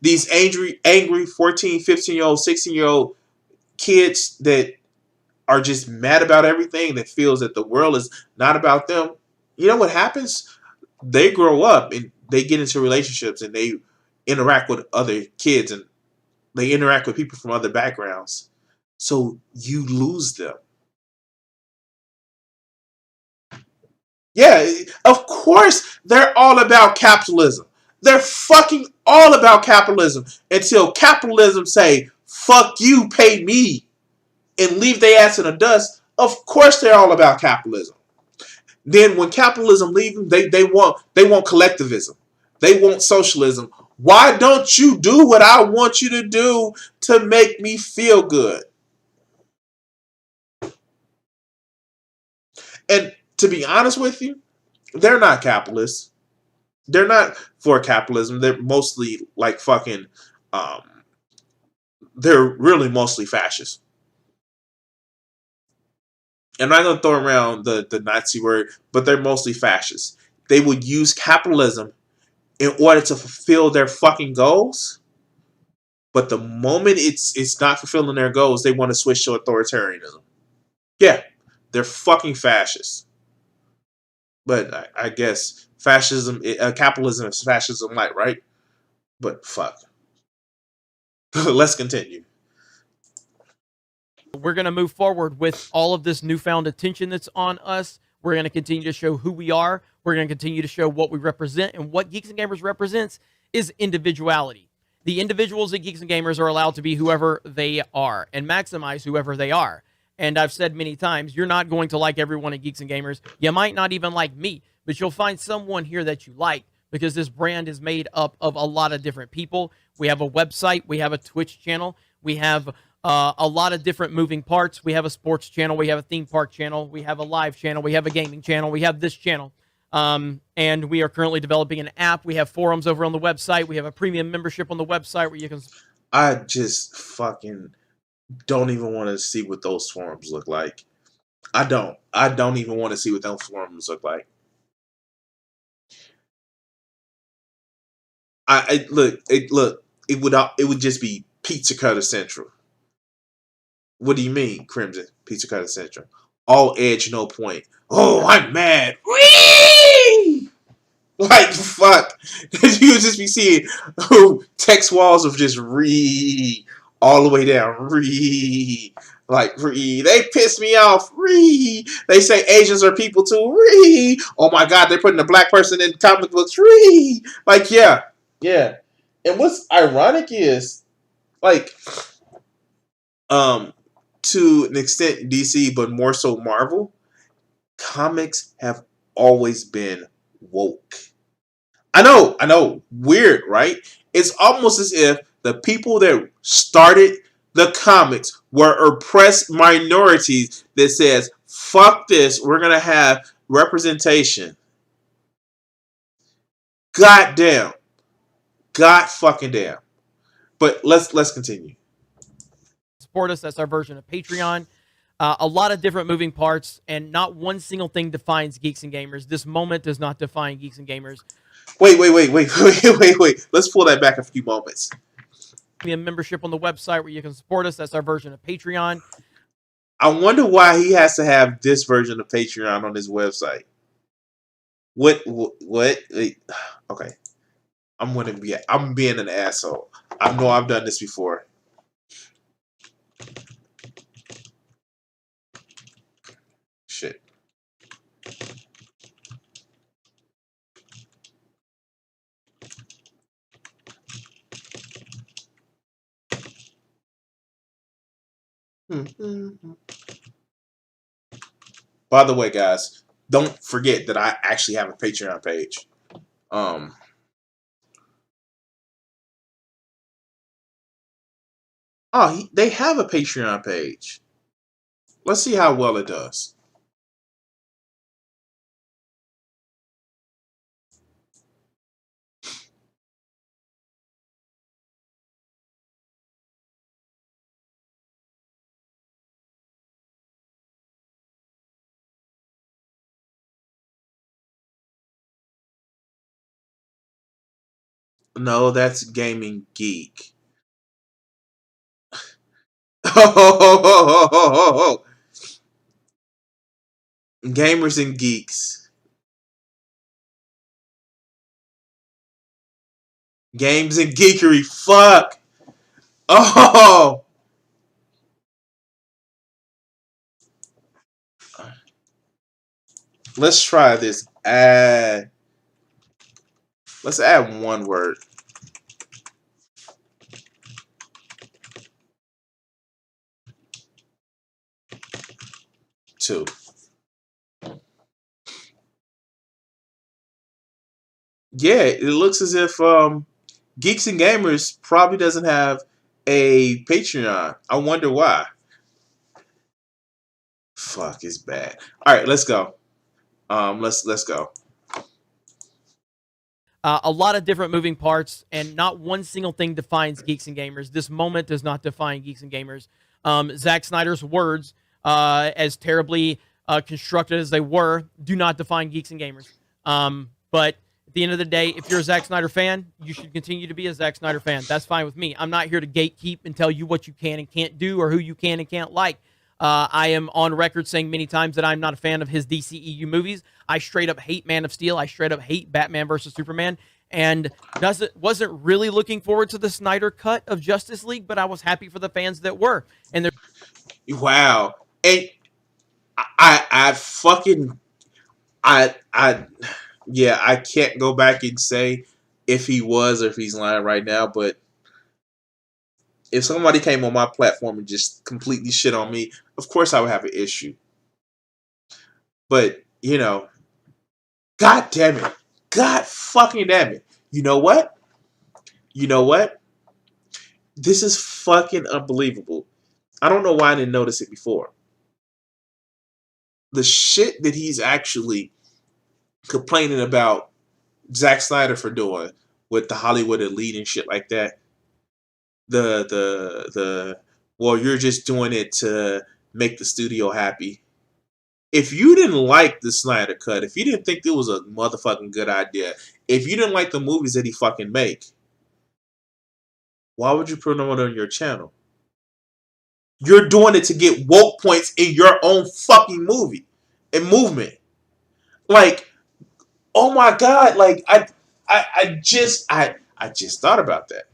These angry 14, 15-year-old, 16-year-old kids that are just mad about everything, that feels that the world is not about them. You know what happens? They grow up and they get into relationships and they interact with other kids and they interact with people from other backgrounds. So you lose them. Yeah, of course they're all about capitalism. They're fucking all about capitalism until capitalism say, fuck you, pay me, and leave their ass in the dust. Of course they're all about capitalism. Then when capitalism leaves them, they want collectivism. They want socialism. Why don't you do what I want you to do to make me feel good? And to be honest with you, they're not capitalists. They're not for capitalism. They're mostly like fucking, they're really mostly fascists. I'm not going to throw around the Nazi word, but they're mostly fascists. They would use capitalism in order to fulfill their fucking goals. But the moment it's not fulfilling their goals, they want to switch to authoritarianism. Yeah, they're fucking fascists. but I guess fascism, capitalism is fascism light, right? But fuck. Let's continue. We're going to move forward with all of this newfound attention that's on us. We're going to continue to show who we are. We're going to continue to show what we represent. And what Geeks and Gamers represents is individuality. The individuals at Geeks and Gamers are allowed to be whoever they are and maximize whoever they are. And I've said many times, you're not going to like everyone at Geeks and Gamers. You might not even like me, but you'll find someone here that you like, because this brand is made up of a lot of different people. We have a website. We have a Twitch channel. We have a lot of different moving parts. We have a sports channel. We have a theme park channel. We have a live channel. We have a gaming channel. We have this channel. And we are currently developing an app. We have forums over on the website. We have a premium membership on the website where you can... I just fucking don't even want to see what those forums look like. I don't even want to see what those forums look like. It would just be Pizza Cutter Central. What do you mean, Crimson? Pizza Cutter Central. All edge, no point. Oh, I'm mad. Whee! Like, fuck. You would just be seeing text walls of just all the way down. Like, they piss me off. They say Asians are people too. Oh my god, they're putting a black person in comic books. Like, yeah. And what's ironic is, like, to an extent DC, but more so Marvel, comics have always been woke. I know, weird, right? It's almost as if the people that started the comics were oppressed minorities that says, fuck this, we're gonna have representation. God damn. God fucking damn. But let's continue. Support us. That's our version of Patreon. A lot of different moving parts, and not one single thing defines Geeks and Gamers. This moment does not define Geeks and Gamers. Wait. Let's pull that back a few moments. We have a membership on the website where you can support us. That's our version of Patreon. I wonder why he has to have this version of Patreon on his website. What? Wait, okay. I'm being an asshole. I know I've done this before. Shit. By the way, guys, don't forget that I actually have a Patreon page. They have a Patreon page. Let's see how well it does. No, that's Gaming Geek. Gamers and Geeks. Games and Geekery. Fuck. Oh. Let's try this. Let's add one word. Two. Yeah, it looks as if Geeks and Gamers probably doesn't have a Patreon. I wonder why. Fuck, it's bad. All right, let's go. Let's go. A lot of different moving parts, and not one single thing defines Geeks and Gamers. This moment does not define Geeks and Gamers. Zack Snyder's words, as terribly constructed as they were, do not define Geeks and Gamers. But at the end of the day, if you're a Zack Snyder fan, you should continue to be a Zack Snyder fan. That's fine with me. I'm not here to gatekeep and tell you what you can and can't do or who you can and can't like. I am on record saying many times that I'm not a fan of his DCEU movies. I straight up hate Man of Steel. I straight up hate Batman versus Superman. And wasn't really looking forward to the Snyder cut of Justice League, but I was happy for the fans that were. And Wow. And I fucking yeah, I can't go back and say if he was or if he's lying right now, but if somebody came on my platform and just completely shit on me, of course I would have an issue. But, you know, God damn it. God fucking damn it. You know what? You know what? This is fucking unbelievable. I don't know why I didn't notice it before. The shit that he's actually complaining about Zack Snyder for doing with the Hollywood elite and shit like that. Well, you're just doing it to make the studio happy. If you didn't like the Snyder cut, if you didn't think it was a motherfucking good idea, if you didn't like the movies that he fucking make, why would you promote it on your channel? You're doing it to get woke points in your own fucking movie and movement. Like, oh my God, like I just thought about that.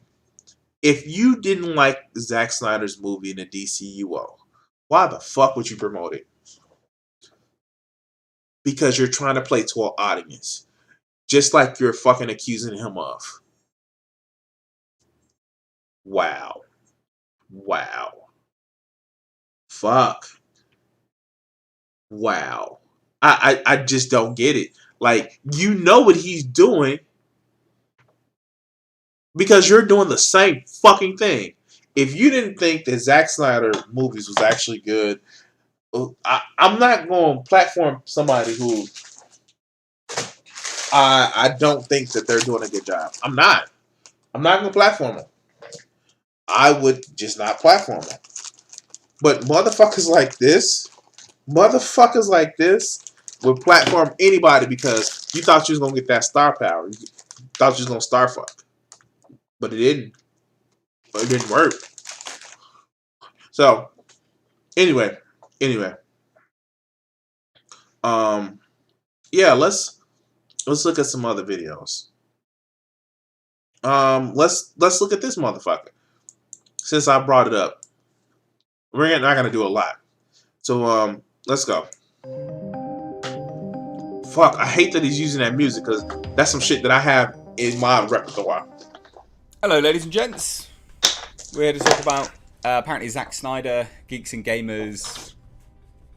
If you didn't like Zack Snyder's movie in the DCUO, why the fuck would you promote it? Because you're trying to play to an audience. Just like you're fucking accusing him of. Wow. Wow. Fuck. Wow. I just don't get it. Like, you know what he's doing because you're doing the same fucking thing. If you didn't think that Zack Snyder movies was actually good, I'm not going to platform somebody who I don't think that they're doing a good job. I'm not going to platform them. I would just not platform them. But motherfuckers like this would platform anybody because you thought you was going to get that star power. You thought you was going to star fuck. But it didn't. But it didn't work. So, anyway. Yeah, let's look at some other videos. Let's look at this motherfucker. Since I brought it up. We're not gonna do a lot. So let's go. Fuck, I hate that he's using that music because that's some shit that I have in my repertoire. Hello, ladies and gents. We're here to talk about apparently Zack Snyder, Geeks and Gamers,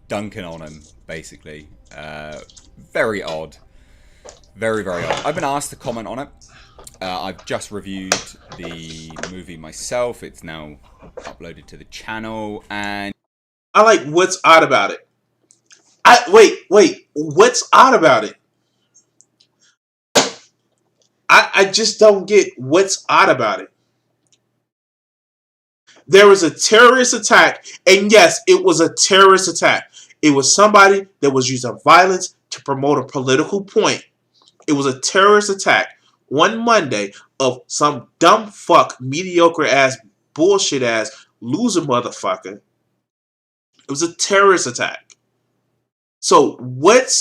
dunking on him, basically. Very odd. Very, very odd. I've been asked to comment on it. I've just reviewed the movie myself. It's now uploaded to the channel, and I like what's odd about it. Wait. What's odd about it? I just don't get what's odd about it. There was a terrorist attack, and yes, it was a terrorist attack. It was somebody that was using violence to promote a political point. It was a terrorist attack one Monday of some dumb fuck, mediocre ass, bullshit ass, loser motherfucker. It was a terrorist attack. So what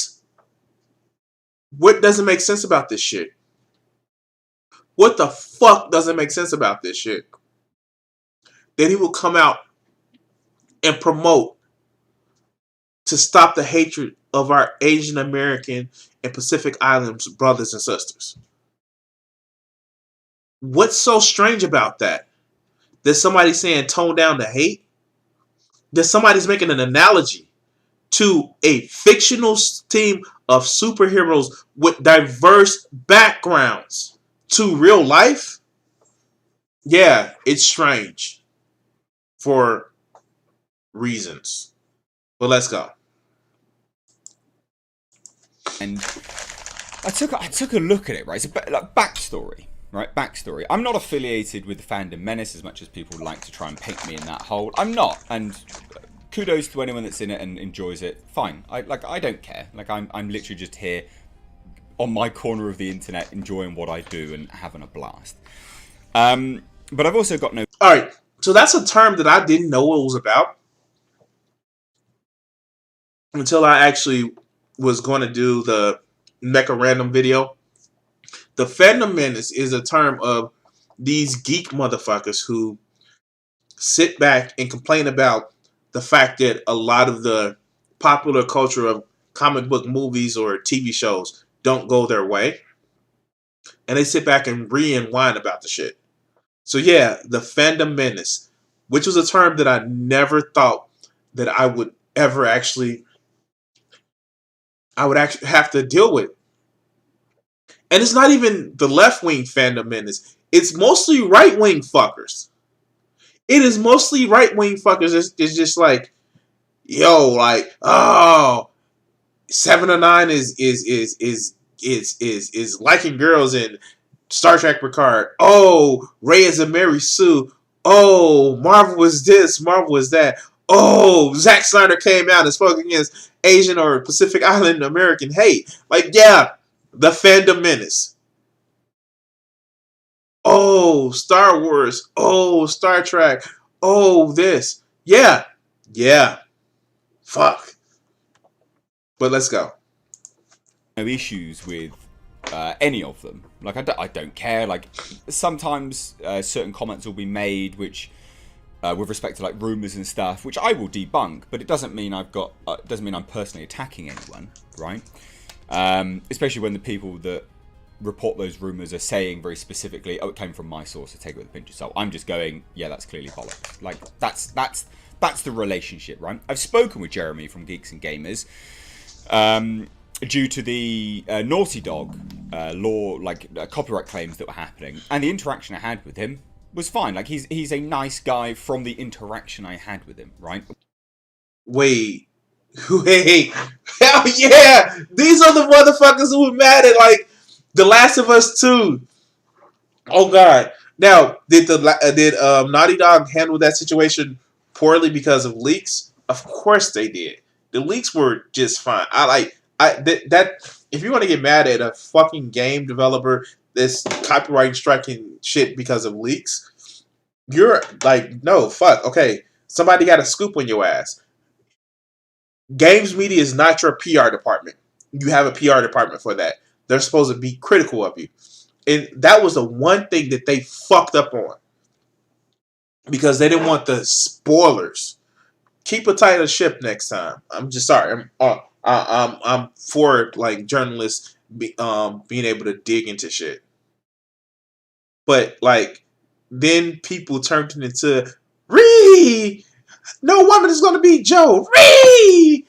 doesn't make sense about this shit? What the fuck doesn't make sense about this shit? That he will come out and promote to stop the hatred of our Asian American and Pacific Islands brothers and sisters. What's so strange about that? That somebody's saying tone down the hate? That somebody's making an analogy to a fictional team of superheroes with diverse backgrounds to real life? Yeah, it's strange. For reasons. But let's go. and I took a look at it, right? It's like backstory, right? Backstory. I'm not affiliated with the fandom menace as much as people like to try and paint me in that hole. I'm not, and kudos to anyone that's in it and enjoys it. Fine. I don't care. Like I'm literally just here on my corner of the internet enjoying what I do and having a blast. But I've also got no. All right. So that's a term that I didn't know what it was about. until I actually was going to do the Mecha Random video. The fandom menace is a term of these geek motherfuckers who sit back and complain about the fact that a lot of the popular culture of comic book movies or TV shows don't go their way. And they sit back and whine about the shit. So yeah, the fandom menace, which was a term that I never thought that I would actually have to deal with. And it's not even the left-wing fandom menace. It's mostly right-wing fuckers. It is mostly right-wing fuckers. It's just like, yo, like, oh, 7 of 9 is liking girls in Star Trek Picard. Oh, Ray is a Mary Sue. Oh, Marvel was this, Marvel was that. Oh, Zack Snyder came out and spoke against Asian or Pacific Island American hate. Like, yeah, the fandom menace. Oh, Star Wars. Oh, Star Trek. Oh, this. Yeah. Yeah. Fuck. But let's go. No issues with any of them. Like, I don't care. Like, sometimes certain comments will be made which with respect to like rumors and stuff, which I will debunk, but it doesn't mean doesn't mean I'm personally attacking anyone, right? Especially when the people that report those rumors are saying very specifically, oh, it came from my source, so take it with a pinch of salt. I'm just going, yeah, that's clearly bollocks. Like, that's the relationship, right? I've spoken with Jeremy from Geeks and Gamers due to the Naughty Dog copyright claims that were happening, and the interaction I had with him was fine. Like, he's a nice guy from the interaction I had with him, right? Wait, hell yeah! These are the motherfuckers who were mad at like The Last of Us 2. Oh god! Now, did Naughty Dog handle that situation poorly because of leaks? Of course they did. The leaks were just fine. If you want to get mad at a fucking game developer that's copyright striking shit because of leaks, you're like, no, fuck. Okay, somebody got a scoop on your ass. Games media is not your PR department. You have a PR department for that. They're supposed to be critical of you. And that was the one thing that they fucked up on. Because they didn't want the spoilers. Keep a tighter ship next time. I'm just sorry. I'm for like journalists being able to dig into shit. But like then people turned it into Ree! No woman is gonna be Joe. Ree!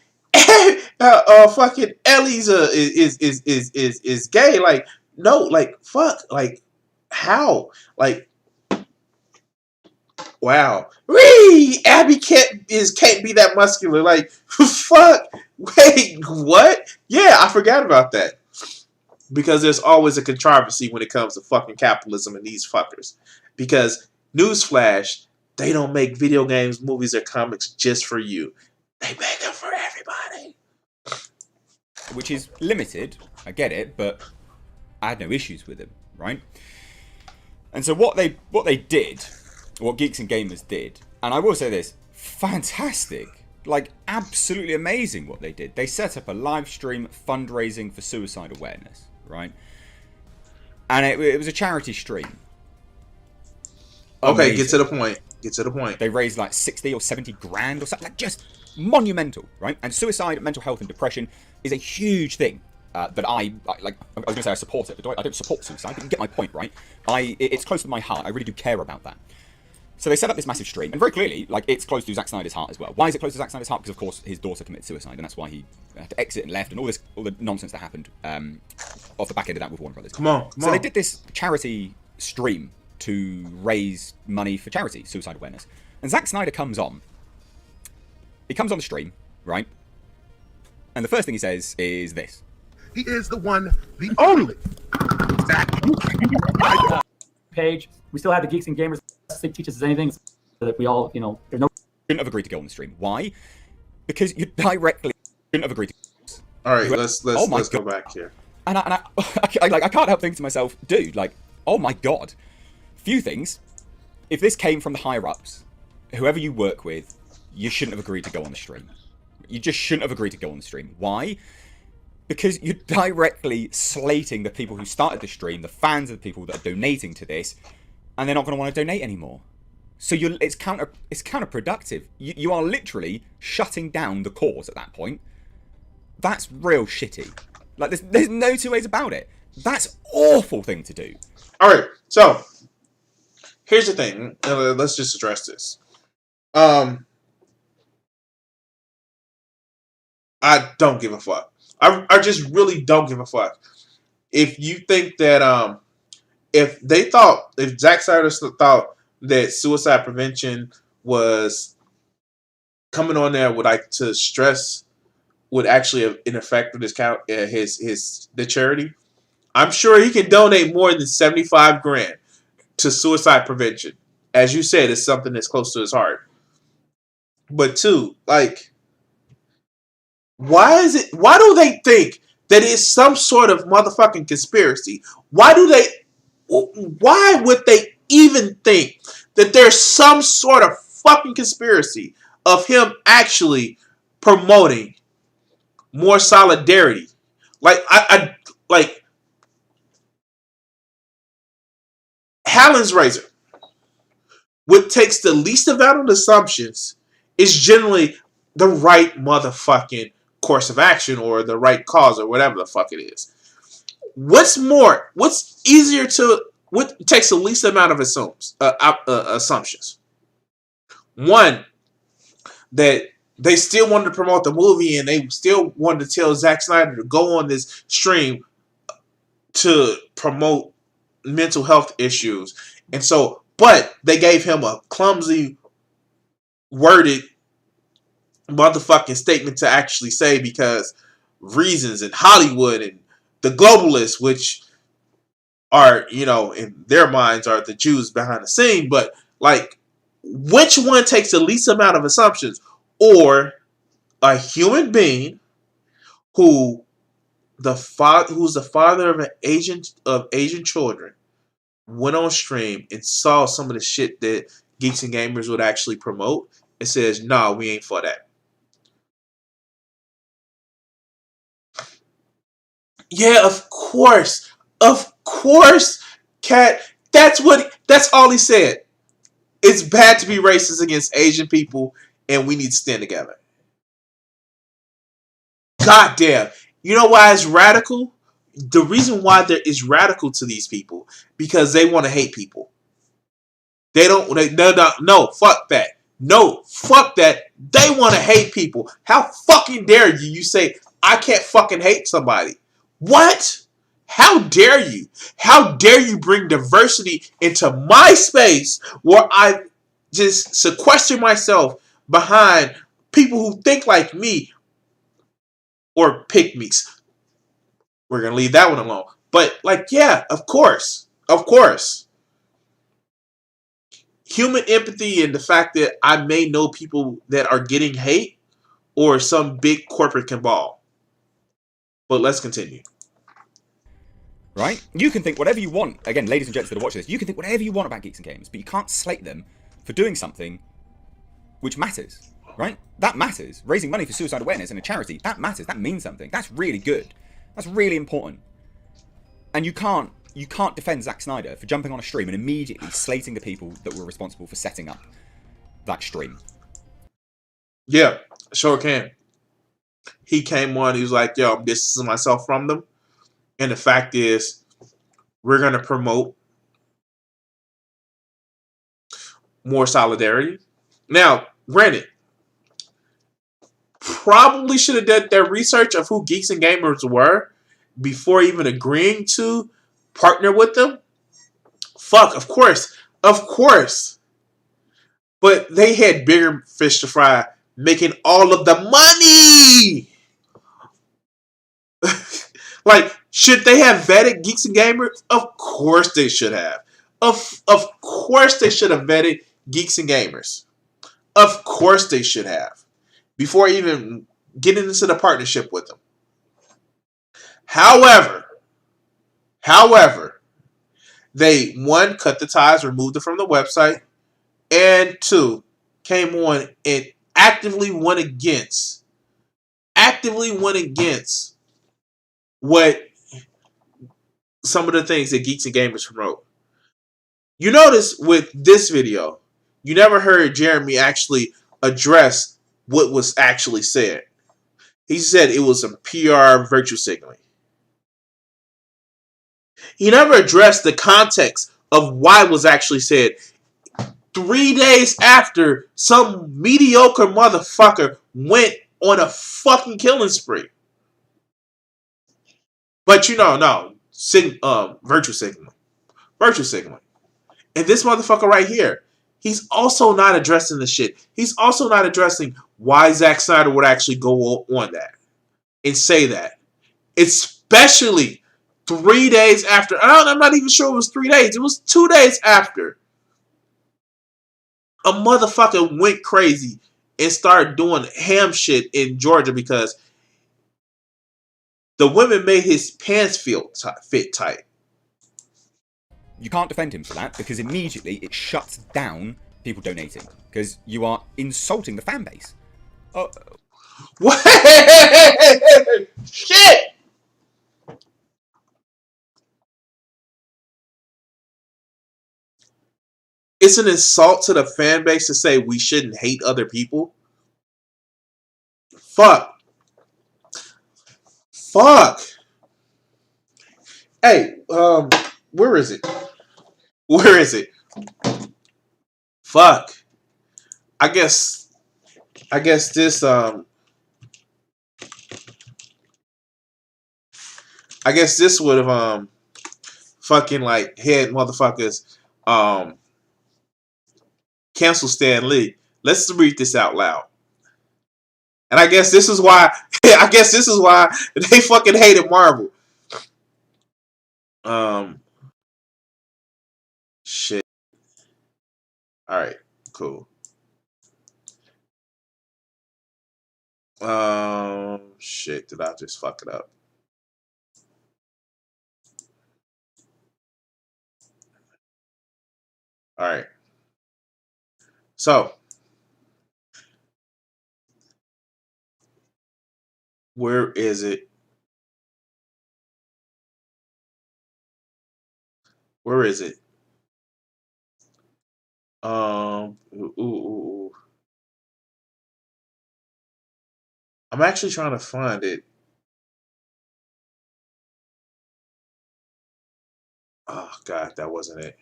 Fucking Ellie's is gay. Like, no, like fuck. Like how? Like wow. Ree! Abby can't be that muscular. Like fuck. Wait, what? Yeah, I forgot about that. Because there's always a controversy when it comes to fucking capitalism and these fuckers. Because, newsflash, they don't make video games, movies, or comics just for you. They make them for everybody. Which is limited, I get it, but I had no issues with it, right? And so what they did, what Geeks and Gamers did, and I will say this, fantastic. Like, absolutely amazing what they did. They set up a live stream fundraising for suicide awareness, right? And it was a charity stream. Okay, get to the point. Get to the point. They raised like 60 or 70 grand or something, like just monumental, right? And suicide, mental health, and depression is a huge thing that I was going to say I support it, but I don't support suicide. But you get my point, right? It's close to my heart. I really do care about that. So they set up this massive stream, and very clearly, like, it's close to Zack Snyder's heart as well. Why is it close to Zack Snyder's heart? Because, of course, his daughter committed suicide, and that's why he had to exit and left, and all the nonsense that happened off the back end of that with Warner Brothers. Come on. So they did this charity stream to raise money for charity, suicide awareness. And Zack Snyder comes on. He comes on the stream, right? And the first thing he says is this. He is the one, the only. Page. We still have the Geeks and Gamers. They teach us anything so that we all, there's no. Shouldn't have agreed to go on the stream. Why? Because you directly shouldn't have agreed to. All right, let's go back here. And I can't help thinking to myself, dude, like, oh my god. Few things. If this came from the higher ups, whoever you work with, you shouldn't have agreed to go on the stream. You just shouldn't have agreed to go on the stream. Why? Because you're directly slating the people who started the stream, the fans of the people that are donating to this, and they're not going to want to donate anymore. So it's counterproductive. You are literally shutting down the cause at that point. That's real shitty. Like, there's no two ways about it. That's an awful thing to do. All right, so here's the thing. Let's just address this. I don't give a fuck. I just really don't give a fuck. If you think that if Zack Snyder thought that suicide prevention was coming on there would like to stress would actually have an effect with the charity, I'm sure he can donate more than $75,000 to suicide prevention. As you said, it's something that's close to his heart. But two, like, why do they think that it's some sort of motherfucking conspiracy? Why would they even think that there's some sort of fucking conspiracy of him actually promoting more solidarity? Like, I Hallen's razor, what takes the least amount of assumptions, is generally the right motherfucking course of action or the right cause or whatever the fuck it is. What takes the least amount of assumptions? One, that they still wanted to promote the movie and they still wanted to tell Zack Snyder to go on this stream to promote mental health issues. And so, but they gave him a clumsy worded motherfucking statement to actually say because reasons in Hollywood and the globalists, which are, in their minds are the Jews behind the scene. But like, which one takes the least amount of assumptions? Or a human being who's the father of Asian children went on stream and saw some of the shit that Geeks and Gamers would actually promote and says, "Nah, we ain't for that." Yeah, of course, Cat. That's all he said. It's bad to be racist against Asian people, and we need to stand together. God damn. You know why it's radical? The reason why there is radical to these people, because they want to hate people. No, fuck that. No, fuck that. They want to hate people. How fucking dare you? You say, I can't fucking hate somebody. What? How dare you? How dare you bring diversity into my space where I just sequester myself behind people who think like me or pygmies? We're going to leave that one alone. But, like, yeah, of course. Of course. Human empathy and the fact that I may know people that are getting hate or some big corporate cabal. But let's continue. Right? You can think whatever you want. Again, ladies and gents that are watching this, you can think whatever you want about Geeks and Games, but you can't slate them for doing something which matters. Right? That matters. Raising money for suicide awareness and a charity, that matters. That means something. That's really good. That's really important. And you can't defend Zack Snyder for jumping on a stream and immediately slating the people that were responsible for setting up that stream. Yeah, sure can. He came on, he was like, yo, I'm distancing myself from them. And the fact is, we're going to promote more solidarity. Now, granted, probably should have done their research of who Geeks and Gamers were before even agreeing to partner with them. Fuck, of course. But they had bigger fish to fry, making all of the money. Like, should they have vetted Geeks and Gamers? Of course they should have. Of course they should have vetted Geeks and Gamers. Of course they should have. Before even getting into the partnership with them. However, they, one, cut the ties, removed it from the website, and two, came on and actively went against actively went against what some of the things that Geeks and Gamers promote. You notice with this video, you never heard Jeremy actually address what was actually said. He said it was some PR virtue signaling. He never addressed the context of why it was actually said 3 days after some mediocre motherfucker went on a fucking killing spree. But no, virtue signaling. Virtue signaling. And this motherfucker right here, he's also not addressing the shit. He's also not addressing why Zack Snyder would actually go on that and say that. Especially 3 days after. I'm not even sure it was 3 days. It was 2 days after a motherfucker went crazy and started doing ham shit in Georgia because the women made his pants fit tight. You can't defend him for that because immediately it shuts down people donating because you are insulting the fan base. Oh, what? Shit! It's an insult to the fan base to say we shouldn't hate other people. Fuck. Hey, where is it? Where is it? Fuck. I guess this would have fucking like had motherfuckers cancel Stan Lee. Let's read this out loud. And I guess this is why they fucking hated Marvel. Shit. Alright, cool. Shit, did I just fuck it up? Alright. So, where is it? Where is it? Ooh. I'm actually trying to find it. Oh God, that wasn't it.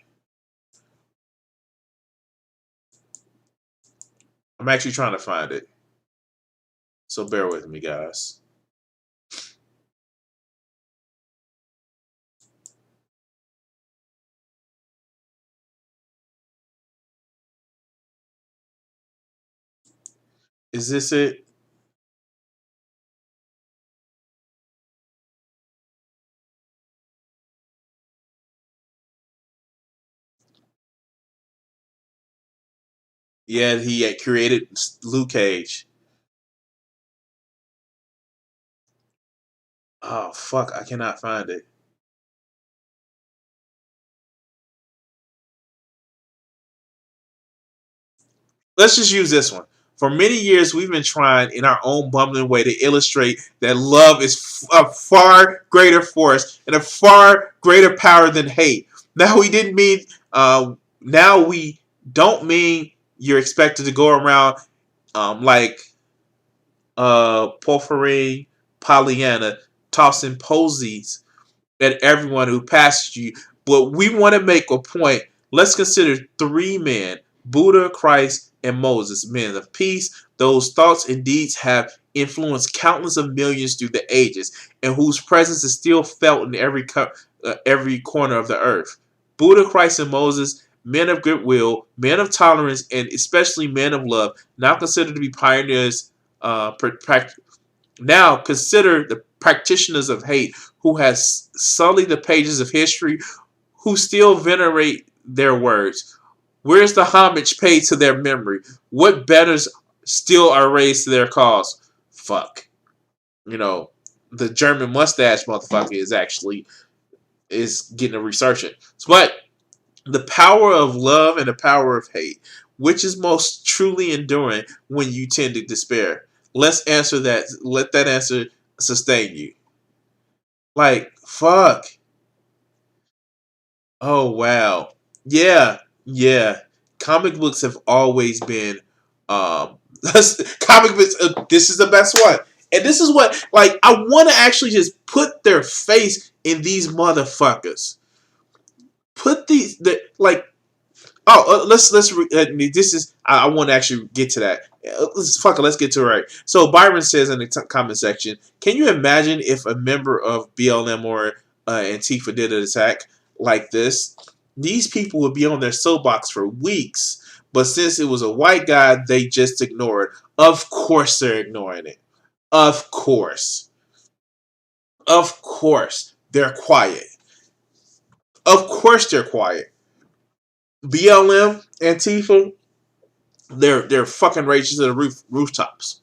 I'm actually trying to find it. So bear with me, guys. Is this it? Yeah, he had created Luke Cage. Oh, fuck, I cannot find it. Let's just use this one. For many years, we've been trying in our own bumbling way to illustrate that love is a far greater force and a far greater power than hate. Now we didn't mean. Now we don't mean you're expected to go around like Porphyry, Pollyanna, tossing posies at everyone who passes you. But we want to make a point. Let's consider 3 men: Buddha, Christ, and Moses, men of peace. Those thoughts and deeds have influenced countless of millions through the ages, and whose presence is still felt in every corner of the earth. Buddha, Christ, and Moses, men of goodwill, men of tolerance, and especially men of love, now considered to be pioneers. Now consider the practitioners of hate, who has sullied the pages of history, who still venerate their words. Where's the homage paid to their memory? What banners still are raised to their cause? Fuck. You know, the German mustache motherfucker is getting a resurgence. But the power of love and the power of hate, which is most truly enduring when you tend to despair? Let's answer that. Let that answer sustain you. Like, fuck. Oh, wow. Yeah. Yeah. Comic books have always been, comic books, this is the best one. And this is what, like, I want to actually just put their face in these motherfuckers. Put these, like, oh, this is, I want to actually get to that. Let's get to it right. So Byron says in the comment section, can you imagine if a member of BLM or Antifa did an attack like this? These people would be on their soapbox for weeks. But since it was a white guy, they just ignored. Of course they're ignoring it. Of course. Of course they're quiet. Of course they're quiet. BLM, Antifa, they're fucking raging to the rooftops.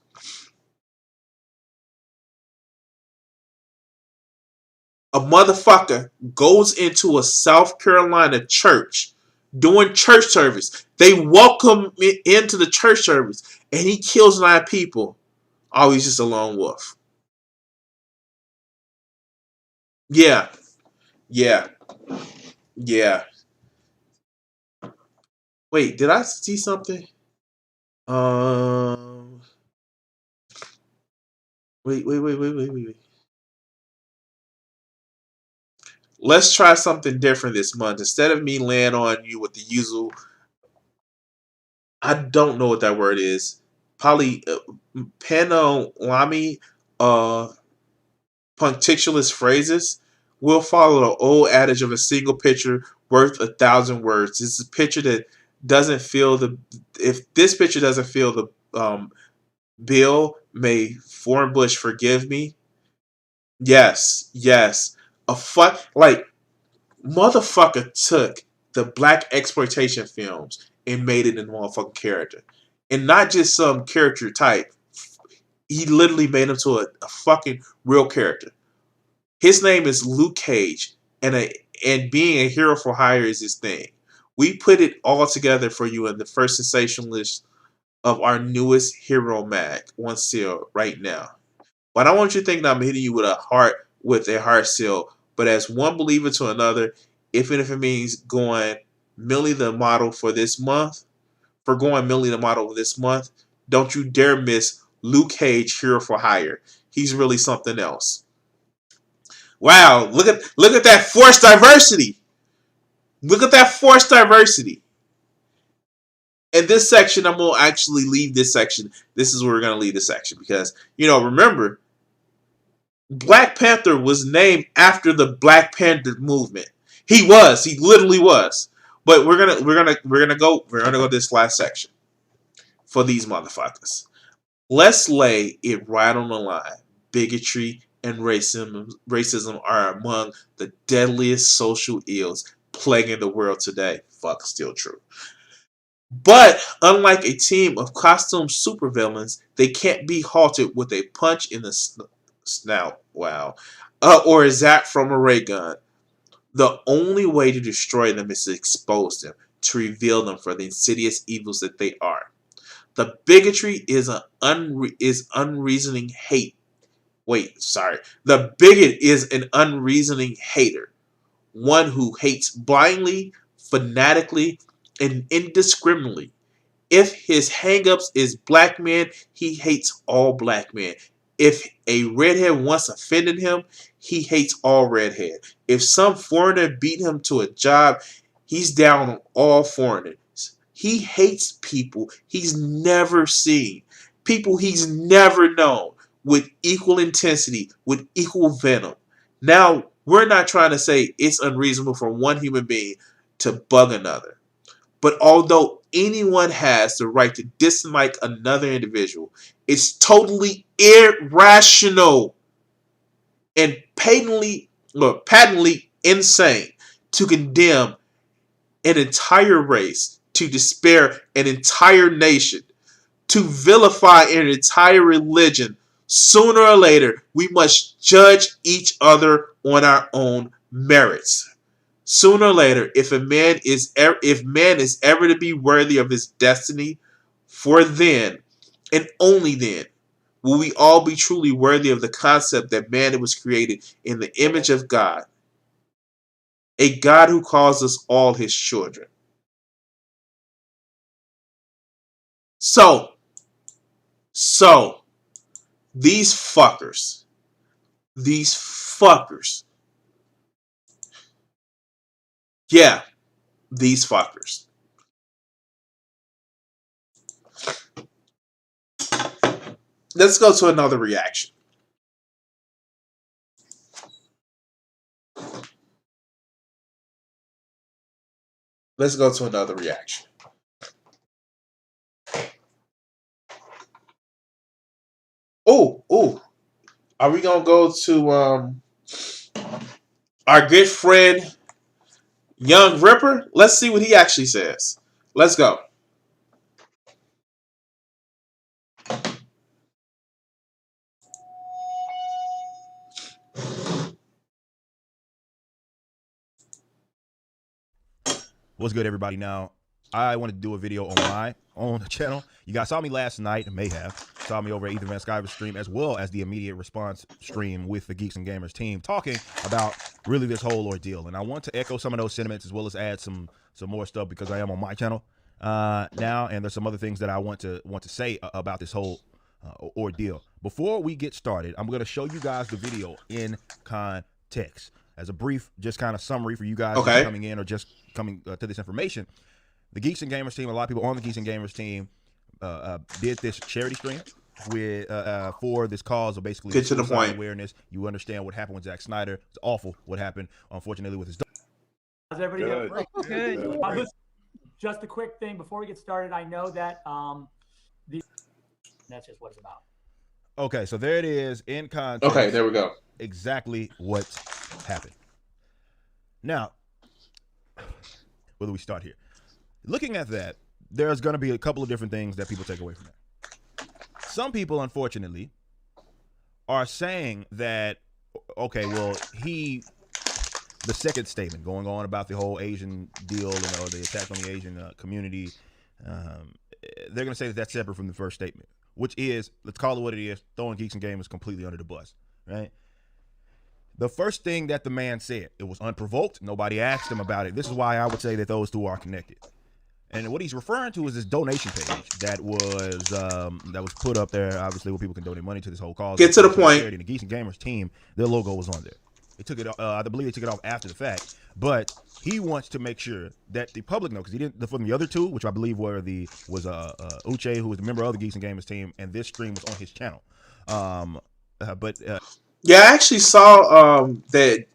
A motherfucker goes into a South Carolina church doing church service. They welcome him into the church service, and he kills 9 people. Oh, he's just a lone wolf. Yeah. Yeah. Yeah. Wait, did I see something? Wait. Let's try something different this month. Instead of me laying on you with the usual, I don't know what that word is. Panolami, punctilious phrases. We'll follow the old adage of a single picture worth 1,000 words. This is a picture that doesn't feel the. If this picture doesn't feel the bill, may Bush forgive me. Yes. A like motherfucker took the black exploitation films and made it into a motherfucking character, and not just some character type. He literally made him to a fucking real character. His name is Luke Cage, and being a hero for hire is his thing. We put it all together for you in the first sensationalist of our newest hero mag on sale right now. But I don't want you to think that I'm hitting you with a heart seal. But as one believer to another, even if it means going Millie the model for this month, don't you dare miss Luke Cage Hero for Hire. He's really something else. Wow, look at that forced diversity. Look at that forced diversity. In this section, I'm going to actually leave this section. This is where we're going to leave this section because, remember, Black Panther was named after the Black Panther movement. He literally was. But we're gonna go this last section for these motherfuckers. Let's lay it right on the line. Bigotry and racism are among the deadliest social ills plaguing the world today. Fuck, still true. But unlike a team of costumed supervillains, they can't be halted with a punch in the snout. Wow. Or a zap from a ray gun. The only way to destroy them is to expose them, to reveal them for the insidious evils that they are. The bigotry is unreasoning hate. The bigot is an unreasoning hater. One who hates blindly, fanatically, and indiscriminately. If his hangups is black men, he hates all black men. If a redhead once offended him, he hates all redhead. If some foreigner beat him to a job, he's down on all foreigners. He hates people he's never seen, people he's never known, with equal intensity, with equal venom. Now, we're not trying to say it's unreasonable for one human being to bug another. But although anyone has the right to dislike another individual, it's totally irrational and patently insane to condemn an entire race, to despair an entire nation, to vilify an entire religion. Sooner or later, we must judge each other on our own merits. Sooner or later, if man is ever to be worthy of his destiny, for then, and only then, will we all be truly worthy of the concept that man was created in the image of God, a God who calls us all his children? So, these fuckers, yeah, these fuckers. Let's go to another reaction. Let's go to another reaction. Oh, are we gonna go to our good friend Young Ripper? Let's see what he actually says. Let's go. What's good, everybody? Now, I wanted to do a video on my own channel. You guys saw me last night, may have. Saw me over at Ethan Van Skyver's stream, as well as the immediate response stream with the Geeks and Gamers team, talking about really this whole ordeal. And I want to echo some of those sentiments, as well as add some more stuff, because I am on my channel now, and there's some other things that I want to say about this whole ordeal. Before we get started, I'm going to show you guys the video in context as a brief, just kind of summary for you guys coming in or just coming to this information. The Geeks and Gamers team, a lot of people on the Geeks and Gamers team did this charity stream with for this cause of basically get to the point. Awareness. You understand what happened with Zack Snyder. It's awful what happened, unfortunately, with his dog. How's everybody doing? Good. Just a quick thing before we get started. I know that that's just what it's about. Okay, so there it is in context. Okay, there we go. Exactly what happened. Now, where do we start here? Looking at that, there's going to be a couple of different things that people take away from that. Some people, unfortunately, are saying that, okay, well, the second statement going on about the whole Asian deal, the attack on the Asian community, they're going to say that that's separate from the first statement, which is, let's call it what it is, throwing Geeks and Gamers completely under the bus, right? The first thing that the man said, it was unprovoked. Nobody asked him about it. This is why I would say that those two are connected. And what he's referring to is this donation page that was put up there, obviously, where people can donate money to this whole cause. Get to the point. And the Geeks and Gamers team, their logo was on there. They took it. I believe they took it off after the fact. But he wants to make sure that the public knows, because he didn't. From the other two, which I believe was Uche, who was a member of the Geeks and Gamers team, and this stream was on his channel. Yeah, I actually saw that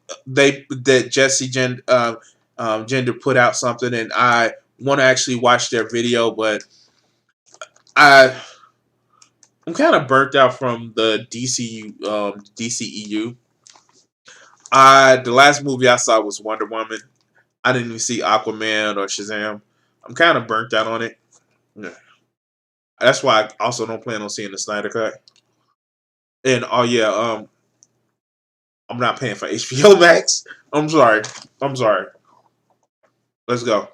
Jesse Gender put out something, and I want to actually watch their video, but I'm kind of burnt out from the DCEU. The last movie I saw was Wonder Woman. I didn't even see Aquaman or Shazam. I'm kind of burnt out on it. Yeah. That's why I also don't plan on seeing the Snyder Cut. And I'm not paying for HBO Max. I'm sorry. Let's go.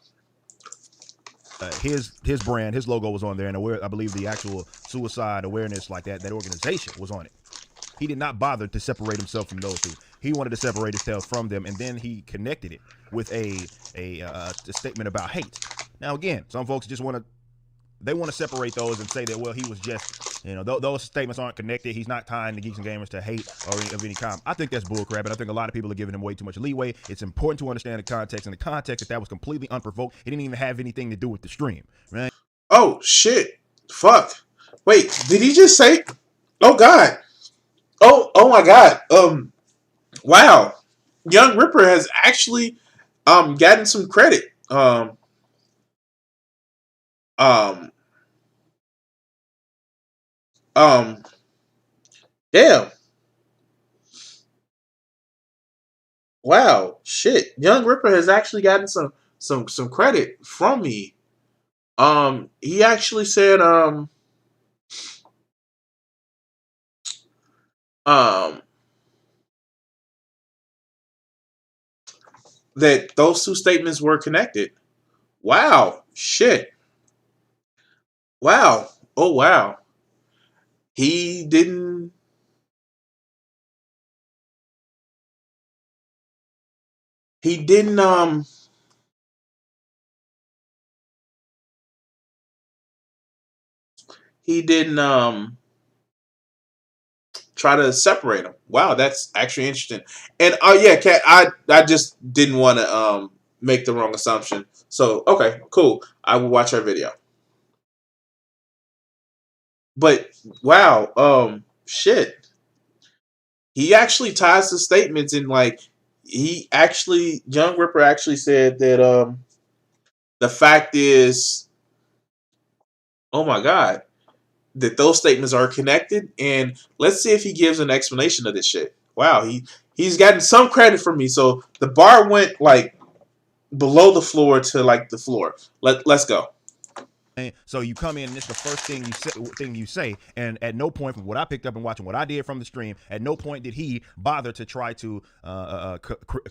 His brand, his logo was on there, and I believe the actual suicide awareness, like that organization was on it. He did not bother to separate himself from those two. He wanted to separate himself from them, and then he connected it with a statement about hate. Now, again, some folks just want to separate those and say that, well, he was just, those statements aren't connected. He's not tying the Geeks and Gamers to hate or of any kind. I think that's bullcrap, and I think a lot of people are giving him way too much leeway. It's important to understand the context, and the context that was completely unprovoked. It didn't even have anything to do with the stream, right? Oh, shit. Fuck. Wait, did he just say? Oh, God. Oh my God. Wow. Young Ripper has actually gotten some credit. Damn. Wow. Shit. Young Ripper has actually gotten some credit from me. He actually said that those two statements were connected. Wow. Shit. Wow. Oh, wow. he didn't. He didn't. He didn't. Try to separate them. Wow, that's actually interesting. And oh yeah, Kat, I just didn't want to make the wrong assumption. So okay, cool. I will watch our video. But wow, shit. He actually ties the statements in like Young Ripper actually said that the fact is, oh my god, that those statements are connected, and let's see if he gives an explanation of this shit. Wow, he's gotten some credit from me. So the bar went like below the floor to like the floor. Let's go. So you come in, and it's the first thing you say, and at no point, from what I picked up and watching what I did from the stream, at no point did he bother to try to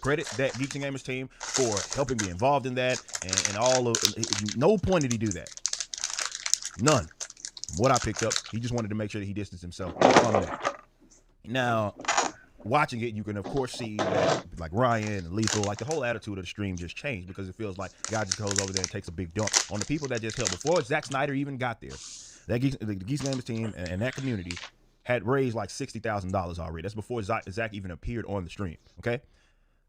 credit that Geeks and Gamers team for helping be involved in that, and all of. No point did he do that. None. From what I picked up, he just wanted to make sure that he distanced himself from that. Now, watching it, you can of course see that like Ryan and Lethal, like the whole attitude of the stream just changed, because it feels like God just goes over there and takes a big dump on the people that just held. Before Zack Snyder even got there, the Geeks and Gamers team and that community had raised like $60,000 already. That's before Zack even appeared on the stream. Okay,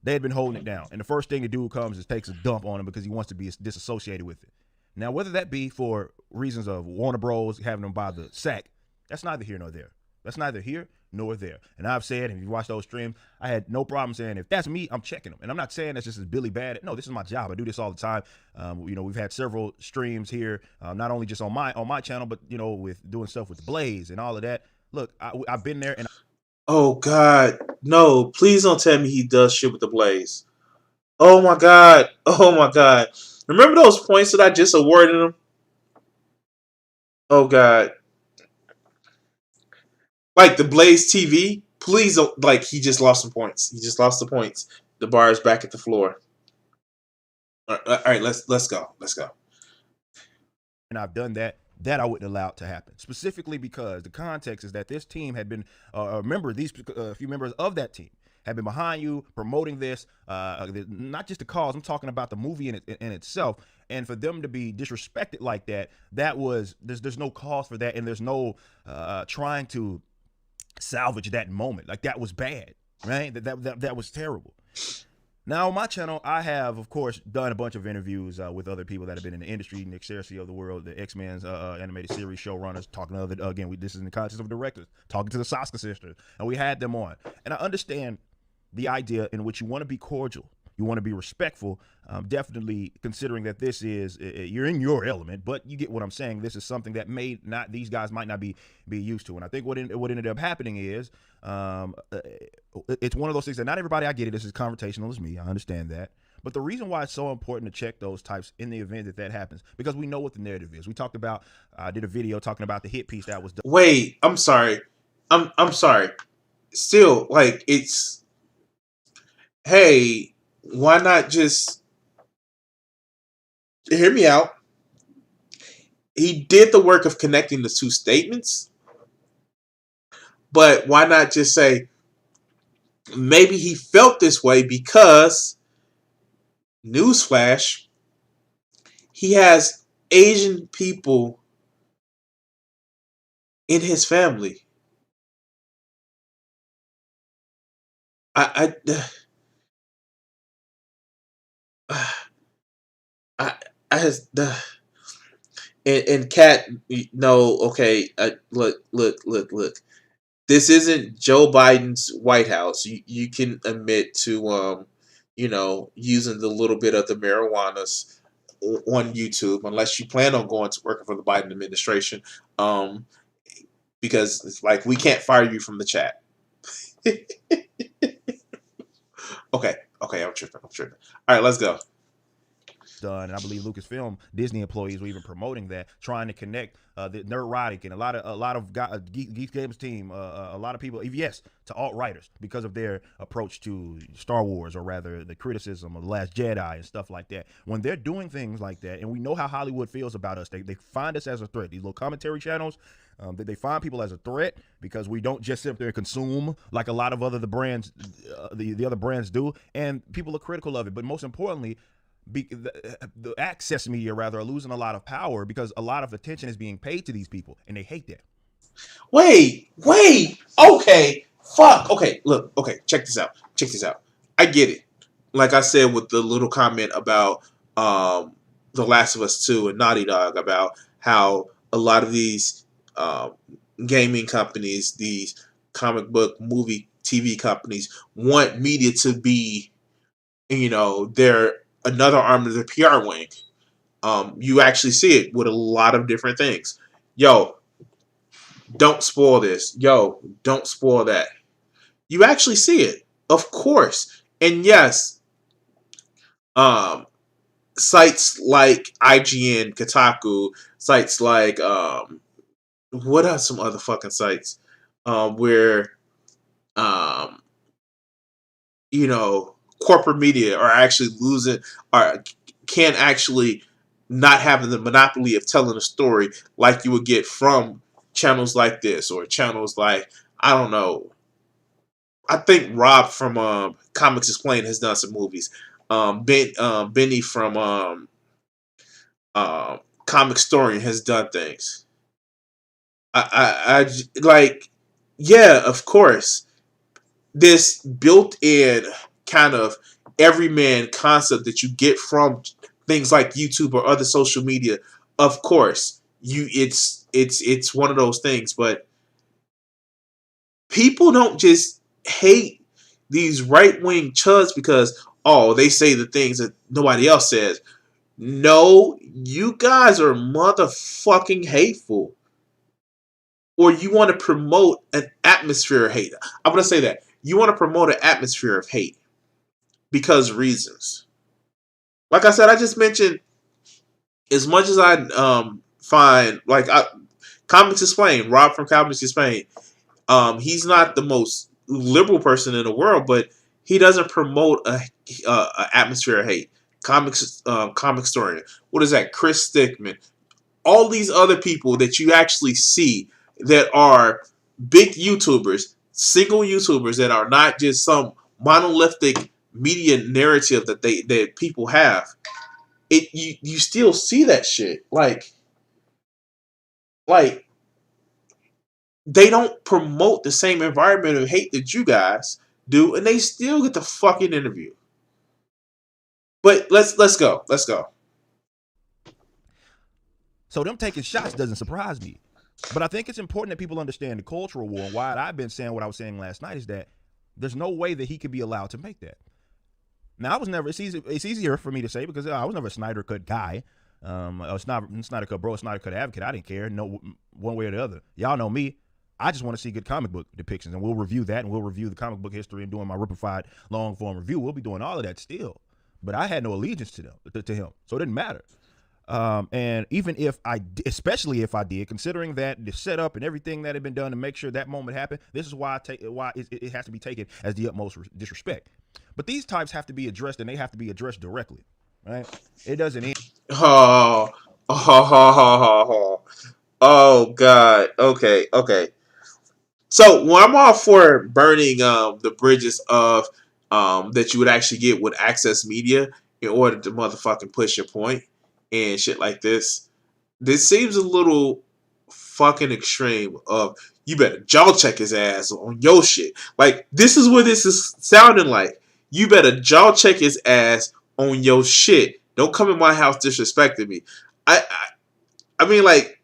they had been holding it down, and the first thing the dude comes is takes a dump on him because he wants to be disassociated with it. Now, whether that be for reasons of Warner Bros. Having them by the sack, that's neither here nor there. That's neither here nor there. And I've said, and if you watch those streams, I had no problem saying, if that's me, I'm checking them. And I'm not saying that's just as Billy bad. No, this is my job. I do this all the time. We've had several streams here, not only just on my channel, but with doing stuff with the Blaze and all of that. Look, I've been there, and oh god, no! Please don't tell me he does shit with the Blaze. Oh my god! Oh my god! Remember those points that I just awarded him? Oh god! Like the Blaze TV, please don't. Like he just lost some points. He just lost the points. The bar is back at the floor. All right, let's go. Let's go. And I've done that I wouldn't allow it to happen. Specifically because the context is that this team had been a few members of that team have been behind you promoting this, not just the cause. I'm talking about the movie in itself. And for them to be disrespected like that, there's no cause for that, and there's no trying to salvage that moment. Like, that was bad, right? That was terrible. Now, on my channel, I have, of course, done a bunch of interviews with other people that have been in the industry, Nick Cersei of the world, the X-Men's animated series showrunners, talking to other, again, this is in the context of directors, talking to the Saska sisters, and we had them on. And I understand the idea in which you want to be cordial, you want to be respectful, definitely considering that this is, you're in your element, but you get what I'm saying. This is something that these guys might not be used to. And I think what ended up happening is, it's one of those things that not everybody, I get it, this is confrontational as me, I understand that. But the reason why it's so important to check those types in the event that happens, because we know what the narrative is. We talked about, I did a video talking about the hit piece that was done. Wait, I'm sorry. I'm sorry. Still, like, it's, hey, why not just hear me out? He did the work of connecting the two statements, but why not just say maybe he felt this way because, newsflash, he has Asian people in his family. And Kat, no, okay, look. This isn't Joe Biden's White House. You can admit to, using the little bit of the marijuanas on YouTube, unless you plan on going to working for the Biden administration, because it's like, we can't fire you from the chat. Okay, I'm tripping. All right, let's go. done, and I believe Lucasfilm, Disney employees were even promoting that, trying to connect the Nerdrotic and a lot of Geeks Games team, a lot of people, yes, to alt writers because of their approach to Star Wars, or rather the criticism of The Last Jedi and stuff like that. When they're doing things like that, and we know how Hollywood feels about us, they find us as a threat. These little commentary channels, they find people as a threat because we don't just sit there and consume like a lot of other the other brands do, and people are critical of it. But most importantly, the access media rather are losing a lot of power because a lot of attention is being paid to these people, and they hate that. Wait, okay, fuck, okay, look, okay, check this out. I get it. Like I said with the little comment about The Last of Us 2 and Naughty Dog, about how a lot of these gaming companies, these comic book, movie, TV companies want media to be, they're another arm of the PR wing. You actually see it with a lot of different things. Yo, don't spoil this. Yo, don't spoil that. You actually see it, of course. And yes, sites like IGN, Kotaku, sites like what are some other fucking sites where corporate media are actually can actually not having the monopoly of telling a story like you would get from channels like this, or channels like, I don't know, I think Rob from Comics Explained has done some movies. Benny from Comic Historian has done things. I like, yeah, of course, this built-in kind of everyman concept that you get from things like YouTube or other social media, of course, it's one of those things. But people don't just hate these right-wing chuds because, oh, they say the things that nobody else says. No, you guys are motherfucking hateful. Or you want to promote an atmosphere of hate. I'm going to say that. You want to promote an atmosphere of hate because reasons. Like I said, I just mentioned, as much as I find, like, Comics Explained, Rob from Comics Explained, he's not the most liberal person in the world, but he doesn't promote a atmosphere of hate. Comic Historian. What is that? Chris Stickman. All these other people that you actually see that are big YouTubers, single YouTubers that are not just some monolithic media narrative that people have. You still see that shit. Like they don't promote the same environment of hate that you guys do, and they still get the fucking interview. But let's go. So them taking shots doesn't surprise me. But I think it's important that people understand the cultural war, and why I've been saying what I was saying last night is that there's no way that he could be allowed to make that. Now, it's easier for me to say because I was never a Snyder Cut guy. It's not Snyder Cut bro, it's Snyder Cut advocate. I didn't care, no, one way or the other. Y'all know me. I just want to see good comic book depictions, and we'll review that, and we'll review the comic book history and doing my Ripified long form review. We'll be doing all of that still. But I had no allegiance to him, so it didn't matter. And even if especially if I did, considering that the setup and everything that had been done to make sure that moment happened, this is why it has to be taken as the utmost disrespect. But these types have to be addressed, and they have to be addressed directly, right? It doesn't end. Oh God. Okay. So when I'm all for burning the bridges of that you would actually get with access media in order to motherfucking push your point and shit like this seems a little fucking extreme. Of you better jaw check his ass on your shit. Like, this is what this is sounding like. You better jaw check his ass on your shit. Don't come in my house disrespecting me. I mean, like,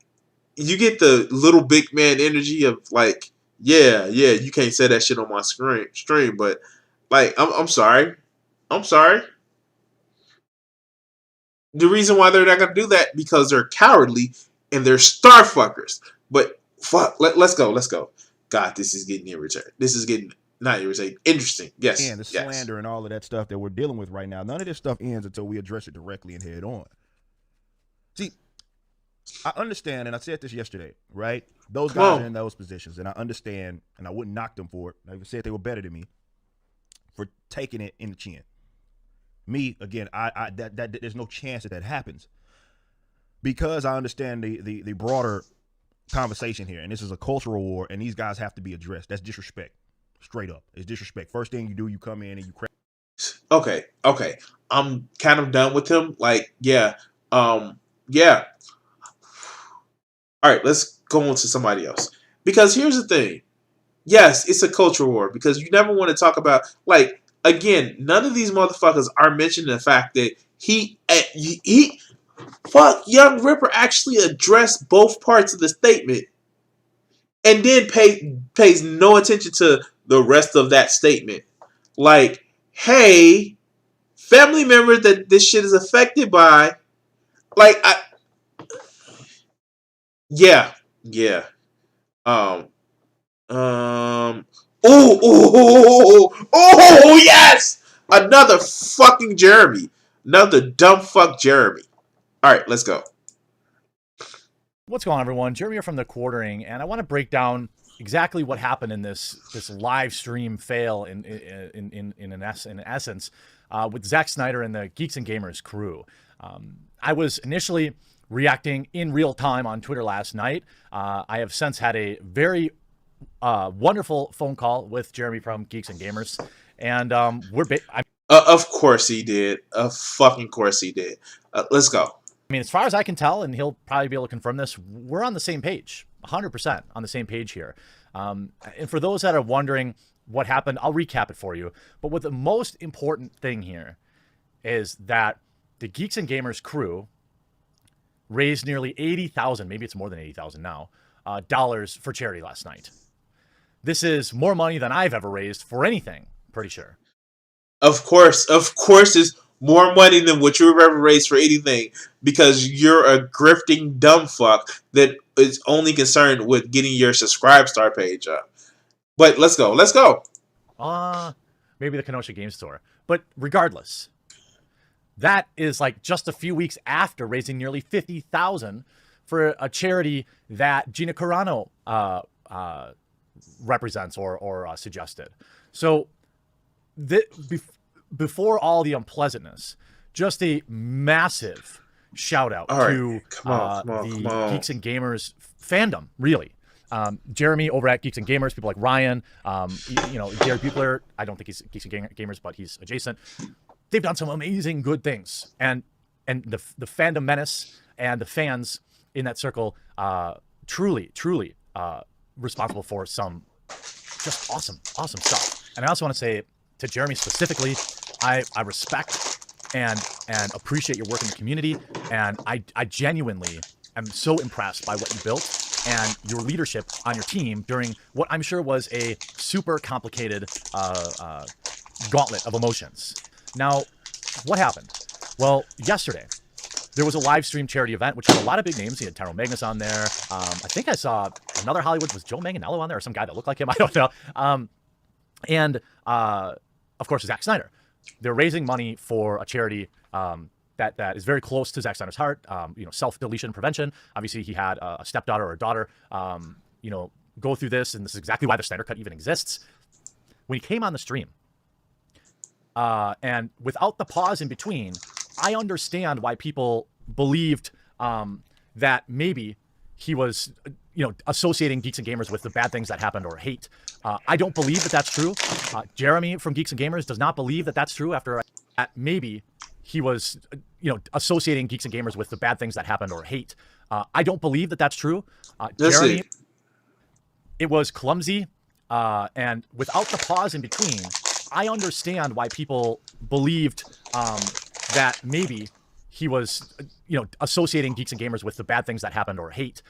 you get the little big man energy of like, yeah, you can't say that shit on my stream, but like, I'm sorry. The reason why they're not gonna do that because they're cowardly and they're starfuckers. But fuck, let's go. God, this is getting irritating. This is getting not irritating, interesting. Yes, And the yes. slander and all of that stuff that we're dealing with right now. None of this stuff ends until we address it directly and head on. See, I understand, and I said this yesterday, right? Those guys are in those positions, and I understand, and I wouldn't knock them for it. I even said they were better than me for taking it in the chin. Me, again, that there's no chance that happens because I understand the broader conversation here, and this is a cultural war, and these guys have to be addressed. That's disrespect, straight up. It's disrespect. First thing you do, you come in and you crack. Okay. I'm kind of done with him. Like, yeah. Yeah. All right, let's go on to somebody else. Because here's the thing. Yes, it's a culture war because you never want to talk about, like, again, none of these motherfuckers are mentioning the fact that he fuck, Young Ripper actually addressed both parts of the statement and then pays no attention to the rest of that statement. Like, hey, family members that this shit is affected by, like, yeah. Yes! Another fucking Jeremy. Another dumb fuck Jeremy. All right, let's go. What's going on, everyone? Jeremy here from The Quartering, and I want to break down exactly what happened in this live stream fail in essence with Zack Snyder and the Geeks and Gamers crew. I was initially reacting in real time on Twitter last night. I have since had a very wonderful phone call with Jeremy from Geeks and Gamers, and of course he did. Of fucking course he did. Let's go. I mean, as far as I can tell, and he'll probably be able to confirm this, we're on the same page, 100% on the same page here. And for those that are wondering what happened, I'll recap it for you. But what the most important thing here is that the Geeks and Gamers crew raised nearly $80,000, maybe it's more than $80,000 now, dollars for charity last night. This is more money than I've ever raised for anything, pretty sure. Of course, it's more money than what you've ever raised for anything because you're a grifting dumb fuck that is only concerned with getting your subscribe star page up. But let's go. Maybe the Kenosha Game Store. But regardless, that is like just a few weeks after raising nearly $50,000 for a charity that Gina Carano represents or suggested. So before all the unpleasantness, just a massive shout out to the Geeks and Gamers fandom, really. Jeremy over at Geeks and Gamers, people like Ryan, Gary Bugler, I don't think he's Geeks and Gamers, but he's adjacent. They've done some amazing good things. And the fandom menace and the fans in that circle, truly responsible for some just awesome stuff. And I also want to say to Jeremy specifically, I respect and appreciate your work in the community, and I genuinely am so impressed by what you built and your leadership on your team during what I'm sure was a super complicated gauntlet of emotions. Now, what happened? Well, yesterday there was a live stream charity event which had a lot of big names. You had Tyrone Magnus on there. I think I saw another Hollywood. Was Joe Manganiello on there or some guy that looked like him? I don't know. And of course, Zack Snyder. They're raising money for a charity that is very close to Zack Snyder's heart. Self-deletion prevention. Obviously, he had a stepdaughter or a daughter, go through this, and this is exactly why the Snyder Cut even exists. When he came on the stream, and without the pause in between, I understand why people believed that maybe he was, associating Geeks and Gamers with the bad things that happened or hate. I don't believe that that's true. Jeremy from Geeks and Gamers does not believe that that's true after maybe he was, associating Geeks and Gamers with the bad things that happened or hate. I don't believe that that's true. Jeremy, it was clumsy. And without the pause in between, I understand why people believed that maybe he was, associating Geeks and Gamers with the bad things that happened or hate.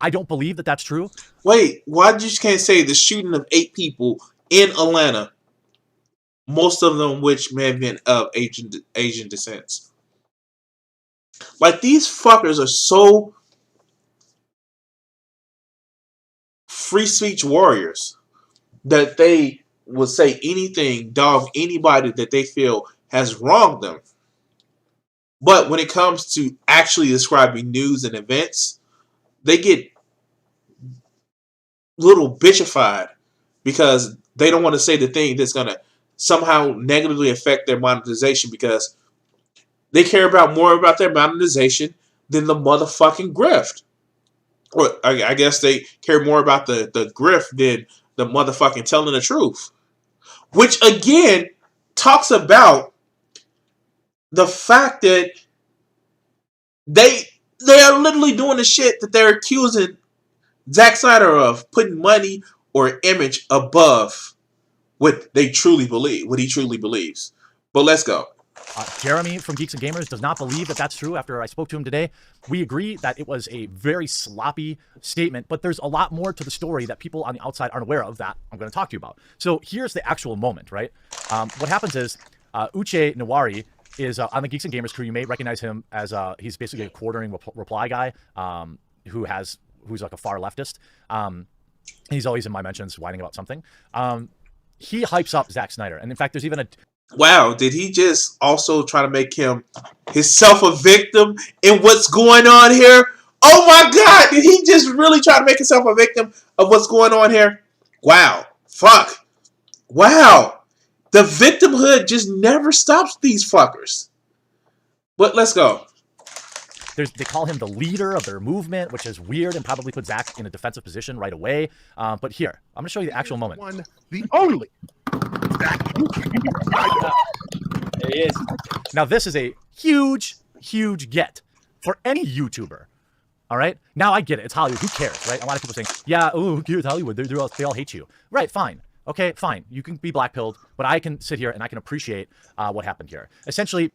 I don't believe that that's true. Wait, why you just can't say the shooting of 8 people in Atlanta, most of them which may have been of Asian descent? Like, these fuckers are so free speech warriors that they will say anything, dog anybody that they feel has wronged them. But when it comes to actually describing news and events, they get little bitchified because they don't want to say the thing that's going to somehow negatively affect their monetization, because they care more about their monetization than the motherfucking grift. Or I guess they care more about the grift than the motherfucking telling the truth. Which again talks about the fact that they are literally doing the shit that they're accusing Zack Snyder of, putting money or image above what they truly believe, what he truly believes. But let's go. Jeremy from Geeks and Gamers does not believe that that's true. After I spoke to him today, we agree that it was a very sloppy statement, but there's a lot more to the story that people on the outside aren't aware of that I'm going to talk to you about. So here's the actual moment, right? What happens is Uche Nawari is on the Geeks and Gamers crew. You may recognize him as he's basically a quartering reply guy who's like a far leftist. He's always in my mentions whining about something. He hypes up Zack Snyder, and in fact, there's even a wow, did he just also try to make himself a victim in what's going on here? Oh my God, did he just really try to make himself a victim of what's going on here? Wow, fuck, wow, the victimhood just never stops these fuckers. But let's go. They call him the leader of their movement, which is weird and probably put Zack in a defensive position right away. But here, I'm going to show you the actual moment. The only. There he is. Now, this is a huge, huge get for any YouTuber. All right? Now, I get it. It's Hollywood. Who cares, right? A lot of people saying, yeah, oh, who cares, Hollywood? They all hate you. Right, fine. Okay, fine. You can be black-pilled, but I can sit here and I can appreciate what happened here. Essentially,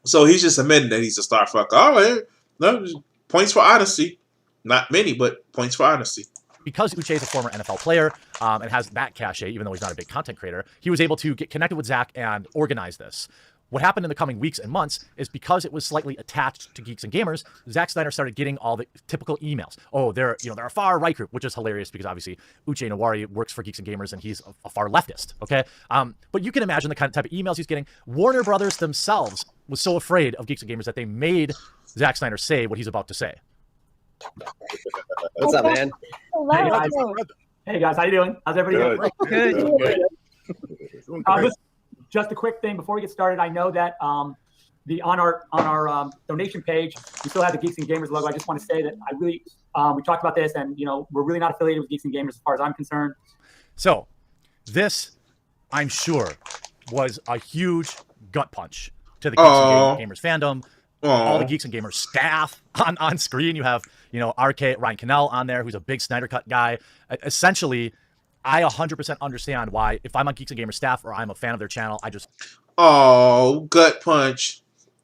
so he's just admitting that he's a star fucker. Oh, no, points for honesty. Not many, but points for honesty. Because Uche is a former NFL player and has that cachet, even though he's not a big content creator, he was able to get connected with Zack and organize this. What happened in the coming weeks and months is because it was slightly attached to Geeks and Gamers, Zack Snyder started getting all the typical emails. Oh, they're a far right group, which is hilarious because obviously Uche Nawari works for Geeks and Gamers and he's a far leftist. Okay, but you can imagine the type of emails he's getting. Warner Brothers themselves was so afraid of Geeks and Gamers that they made Zack Snyder say what he's about to say. What's up, man? Hey guys, how you doing? How's everybody doing? Good. Just a quick thing before we get started. I know that on our donation page, we still have the Geeks and Gamers logo. I just want to say that we talked about this, and we're really not affiliated with Geeks and Gamers as far as I'm concerned. So this, I'm sure, was a huge gut punch to the Geeks and Gamers fandom. All the Geeks and Gamers staff on screen. You have RK Ryan Cannell on there, who's a big Snyder Cut guy. Essentially, I 100% understand why, if I'm on Geeks and Gamers staff or I'm a fan of their channel, I just... Oh, gut punch.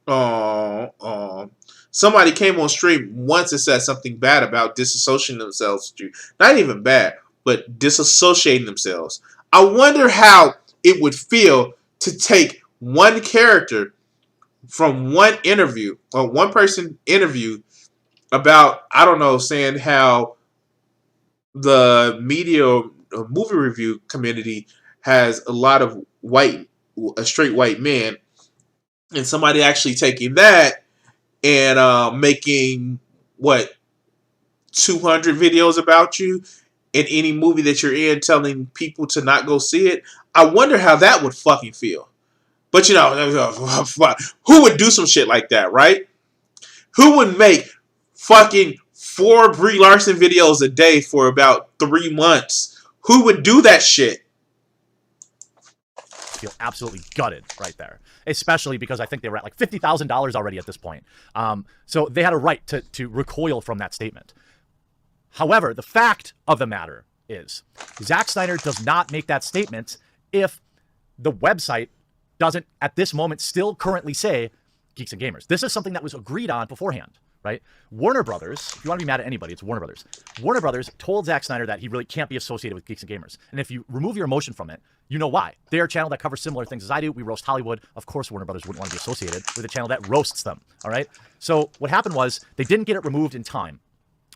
Oh. Somebody came on stream once and said something bad about disassociating themselves. Not even bad, but disassociating themselves. I wonder how it would feel to take one character from one interview, or one person interview about, I don't know, saying how the media movie review community has a lot of straight white men, and somebody actually taking that and making 200 videos about you in any movie that you're in, telling people to not go see it. I wonder how that would fucking feel. But who would do some shit like that, right? Who would make fucking 4 Brie Larson videos a day for about 3 months? Who would do that shit? Feel absolutely gutted right there, especially because I think they were at like $50,000 already at this point. So they had a right to recoil from that statement. However, the fact of the matter is Zack Snyder does not make that statement if the website doesn't at this moment still currently say Geeks and Gamers. This is something that was agreed on beforehand, right? Warner Brothers, if you want to be mad at anybody, it's Warner Brothers. Warner Brothers told Zack Snyder that he really can't be associated with Geeks and Gamers. And if you remove your emotion from it, you know why. They're a channel that covers similar things as I do. We roast Hollywood. Of course, Warner Brothers wouldn't want to be associated with a channel that roasts them, all right? So what happened was they didn't get it removed in time.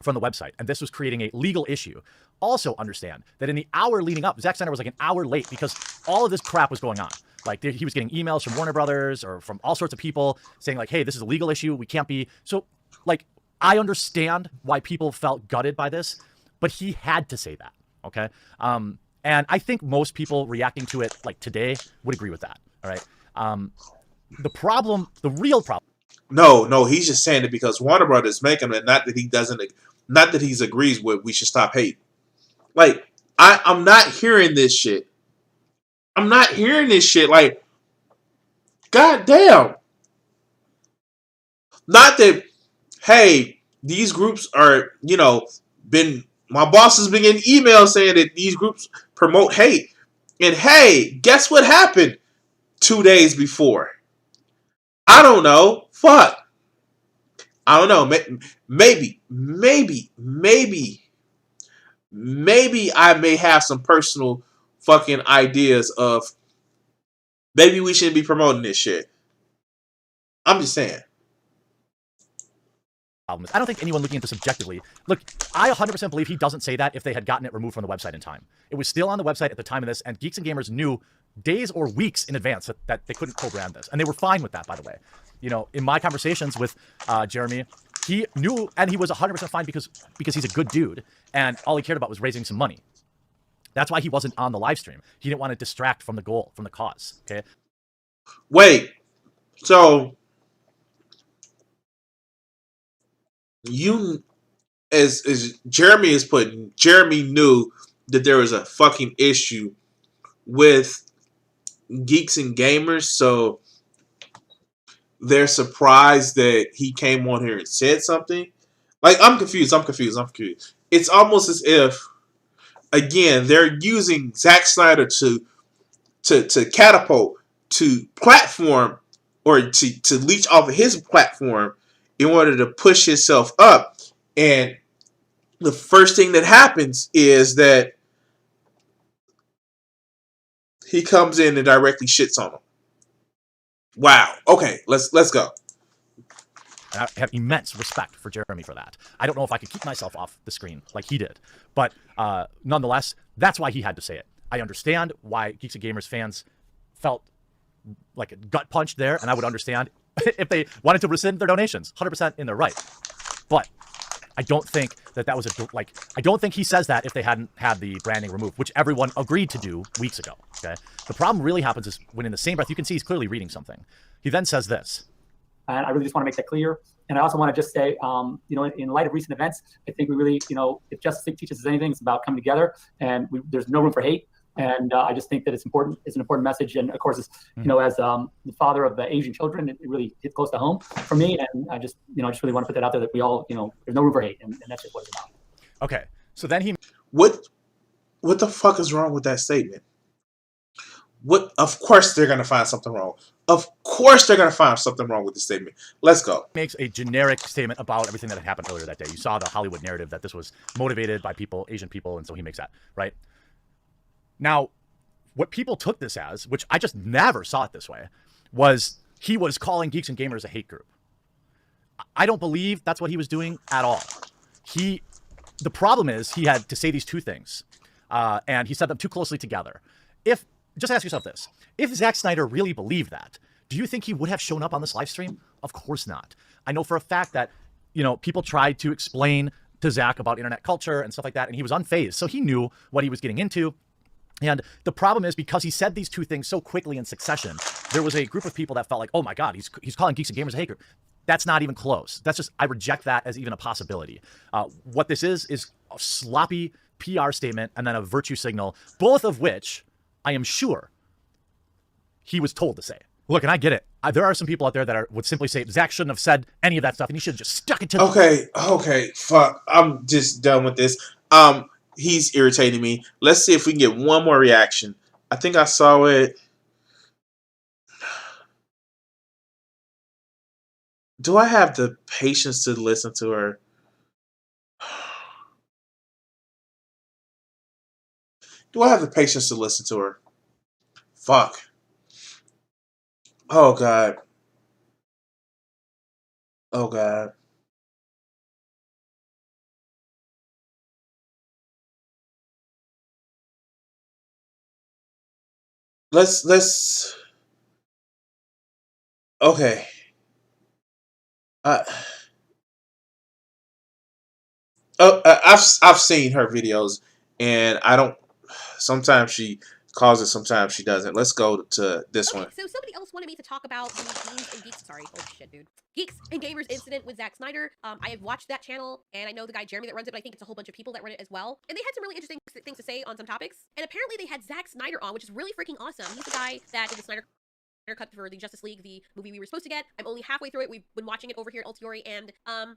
from the website, and this was creating a legal issue. Also understand that in the hour leading up, Zack Snyder was like an hour late because all of this crap was going on. Like he was getting emails from Warner Brothers or from all sorts of people saying like, hey, this is a legal issue. We can't be. So like, I understand why people felt gutted by this, but he had to say that. Okay. And I think most people reacting to it like today would agree with that. All right. The real problem. No, he's just saying it because Warner Brothers make him, and not that he doesn't, not that he agrees with. We should stop hate. Like I'm not hearing this shit. I'm not hearing this shit. Like, goddamn. Not that. Hey, these groups are, my boss has been getting emails saying that these groups promote hate. And hey, guess what happened 2 days before? I don't know. Fuck. I don't know. Maybe I may have some personal fucking ideas of maybe we shouldn't be promoting this shit. I'm just saying. I don't think anyone looking at this objectively. Look, I 100% believe he doesn't say that if they had gotten it removed from the website in time. It was still on the website at the time of this, and Geeks and Gamers knew days or weeks in advance that they couldn't co-brand this. And they were fine with that, by the way. In my conversations with Jeremy, he knew, and he was 100% fine because he's a good dude, and all he cared about was raising some money. That's why he wasn't on the live stream. He didn't want to distract from the goal, from the cause, okay? Wait, so you, as Jeremy is putting, Jeremy knew that there was a fucking issue with Geeks and Gamers, so they're surprised that he came on here and said something. Like, I'm confused. It's almost as if, again, they're using Zack Snyder to catapult, to platform, or to leech off of his platform in order to push himself up. And the first thing that happens is that he comes in and directly shits on him. Wow. Okay, let's go. And I have immense respect for Jeremy for that. I don't know if I could keep myself off the screen like he did. But nonetheless, that's why he had to say it. I understand why Geeks and Gamers fans felt like a gut punch there, and I would understand if they wanted to rescind their donations. 100% in their right. But I don't think that was I don't think he says that if they hadn't had the branding removed, which everyone agreed to do weeks ago. Okay. The problem really happens is when in the same breath, you can see he's clearly reading something. He then says this. And I really just want to make that clear. And I also want to just say, in light of recent events, I think we really, if Justice League teaches us anything, it's about coming together, and there's no room for hate. And I just think that it's important. It's an important message. And of course, as the father of the Asian children, it really hits close to home for me. And I just really want to put that out there that we all, there's no room for hate, and that's just what it's about. Okay. So then what the fuck is wrong with that statement? Of course they're gonna find something wrong. Of course they're gonna find something wrong with the statement. Let's go. Makes a generic statement about everything that had happened earlier that day. You saw the Hollywood narrative that this was motivated by people, Asian people, and so he makes that, right? Now, what people took this as, which I just never saw it this way, was he was calling Geeks and Gamers a hate group. I don't believe that's what he was doing at all. The problem is he had to say these two things, and he said them too closely together. Just ask yourself this. If Zack Snyder really believed that, do you think he would have shown up on this live stream? Of course not. I know for a fact that, people tried to explain to Zack about internet culture and stuff like that, and he was unfazed. So he knew what he was getting into. And the problem is because he said these two things so quickly in succession, there was a group of people that felt like, oh my God, he's calling Geeks and Gamers a hate group. That's not even close. I reject that as even a possibility. What this is a sloppy PR statement and then a virtue signal, both of which I am sure he was told to say. Look, and I get it. There are some people out there that would simply say Zack shouldn't have said any of that stuff, and he should have just stuck it to. Okay, fuck. I'm just done with this. He's irritating me. Let's see if we can get one more reaction. I think I saw it. Do I have the patience to listen to her? Do I have the patience to listen to her? Fuck. Oh, God. Oh, God. let's okay. Uh, I've seen her videos, and I don't. Sometimes she calls it, sometimes she doesn't. Let's go to this one. So somebody else wanted me to talk about the Geeks and Geeks. Sorry, oh shit, dude. Geeks and Gamers incident with Zack Snyder. I have watched that channel, and I know the guy Jeremy that runs it, but I think it's a whole bunch of people that run it as well. And they had some really interesting things to say on some topics. And apparently they had Zack Snyder on, which is really freaking awesome. He's the guy that did the Snyder cut for the Justice League, the movie we were supposed to get. I'm only halfway through it. We've been watching it over here at Altiori, and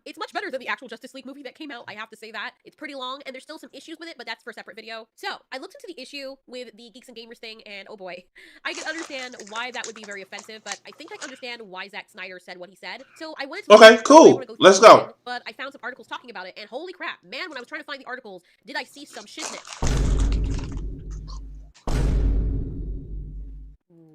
it's much better than the actual Justice League movie that came out. I have to say that. It's pretty long, and there's still some issues with it, but that's for a separate video. So, I looked into the issue with the Geeks and Gamers thing, and oh boy, I can understand why that would be very offensive, but I think I understand why Zack Snyder said what he said. So, I wanted to... Okay, cool. Let's go. But I found some articles talking about it, and holy crap, man, when I was trying to find the articles, did I see some shiznit.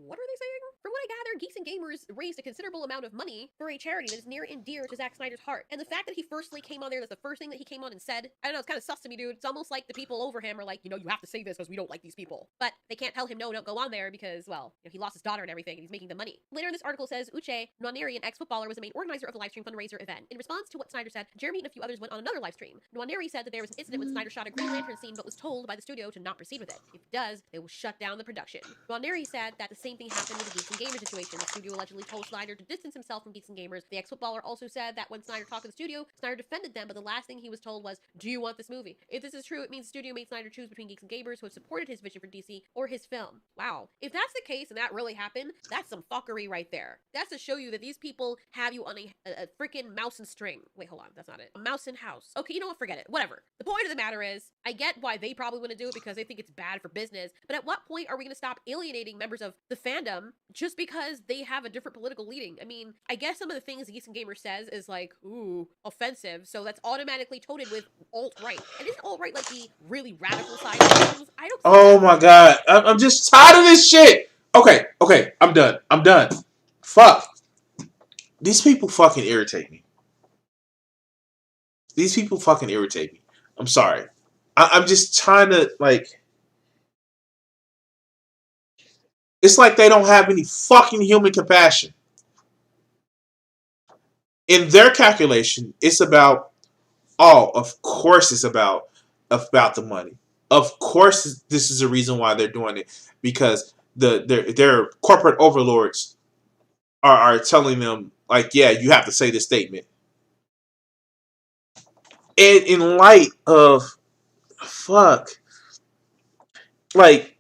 What are they saying? From what I gather, Geeks and Gamers raised a considerable amount of money for a charity that is near and dear to Zack Snyder's heart. And the fact that he firstly came on there, that's the first thing that he came on and said, I don't know, it's kind of sus to me, dude. It's almost like the people over him are like, you know, you have to say this because we don't like these people. But they can't tell him, no, don't go on there because, well, you know, he lost his daughter and everything, and he's making the money. Later in this article says, Uche Nwaneri, an ex-footballer, was the main organizer of the livestream fundraiser event. In response to what Snyder said, Jeremy and a few others went on another livestream. Nwaneri said that there was an incident when Snyder shot a Green Lantern scene but was told by the studio to not proceed with it. If it does, they will shut down the production. Nwaneri said that the same thing happened with the Geeks and Gamers situation. The studio allegedly told Snyder to distance himself from Geeks and Gamers. The ex-footballer also said that when Snyder talked to the studio, Snyder defended them, but the last thing he was told was, do you want this movie? If this is true, it means the studio made Snyder choose between Geeks and Gamers, who have supported his vision for DC, or his film. Wow. If that's the case, and that really happened, that's some fuckery right there. That's to show you that these people have you on a freaking mouse and string. Wait, hold on. That's not it. A mouse and house. Okay, you know what? Forget it. Whatever. The point of the matter is, I get why they probably want to do it because they think it's bad for business, but at what point are we going to stop alienating members of the fandom just because they have a different political leading? I mean, I guess some of the things Geeks and Gamers says is like, ooh, offensive, so that's automatically toted with alt-right. And isn't alt-right like the really radical side of things? I don't. Oh my god, I'm just tired of this shit. Okay, I'm done. Fuck. These people fucking irritate me. I'm sorry. I'm just trying to, like... It's like they don't have any fucking human compassion. In their calculation, it's about... Oh, of course it's about the money. Of course this is the reason why they're doing it. Because their corporate overlords are telling them, like, yeah, you have to say this statement. And in light of... Fuck. Like,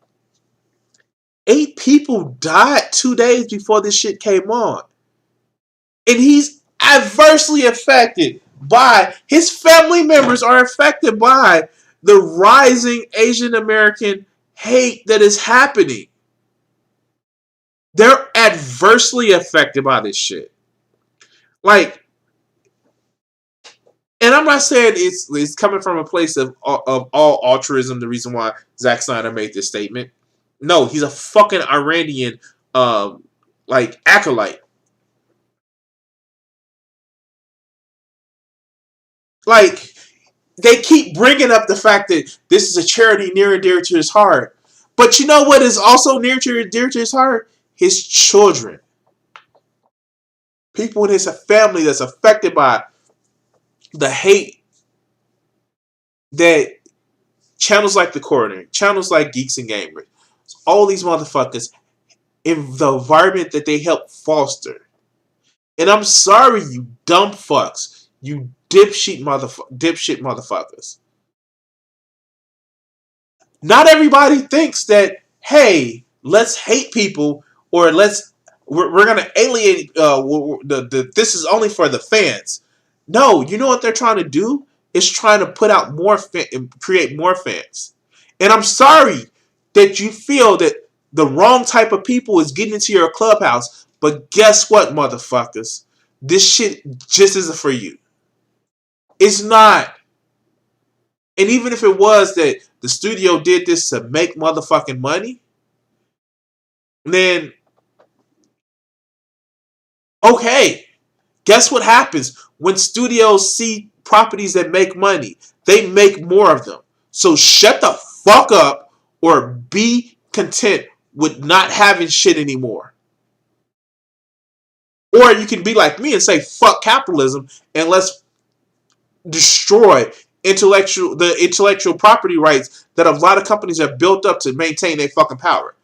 8 people died 2 days before this shit came on. And he's adversely affected by... His family members are affected by the rising Asian American hate that is happening. They're adversely affected by this shit. Like... And I'm not saying it's coming from a place of all altruism, the reason why Zack Snyder made this statement. No, he's a fucking Iranian, like, acolyte. Like, they keep bringing up the fact that this is a charity near and dear to his heart. But you know what is also near and dear to his heart? His children. People in his family that's affected by the hate that channels like The Corner, channels like Geeks and Gamers, all these motherfuckers in the environment that they help foster. And I'm sorry, you dumb fucks, you dipshit motherfuckers. Not everybody thinks that, hey, let's hate people, or we're gonna alienate. This is only for the fans. No, you know what they're trying to do? Is trying to put out more create more fans. And I'm sorry that you feel that the wrong type of people is getting into your clubhouse. But guess what, motherfuckers? This shit just isn't for you. It's not. And even if it was that the studio did this to make motherfucking money, then okay. Guess what happens when studios see properties that make money? They make more of them. So shut the fuck up or be content with not having shit anymore. Or you can be like me and say, fuck capitalism, and let's destroy the intellectual property rights that a lot of companies have built up to maintain their fucking power.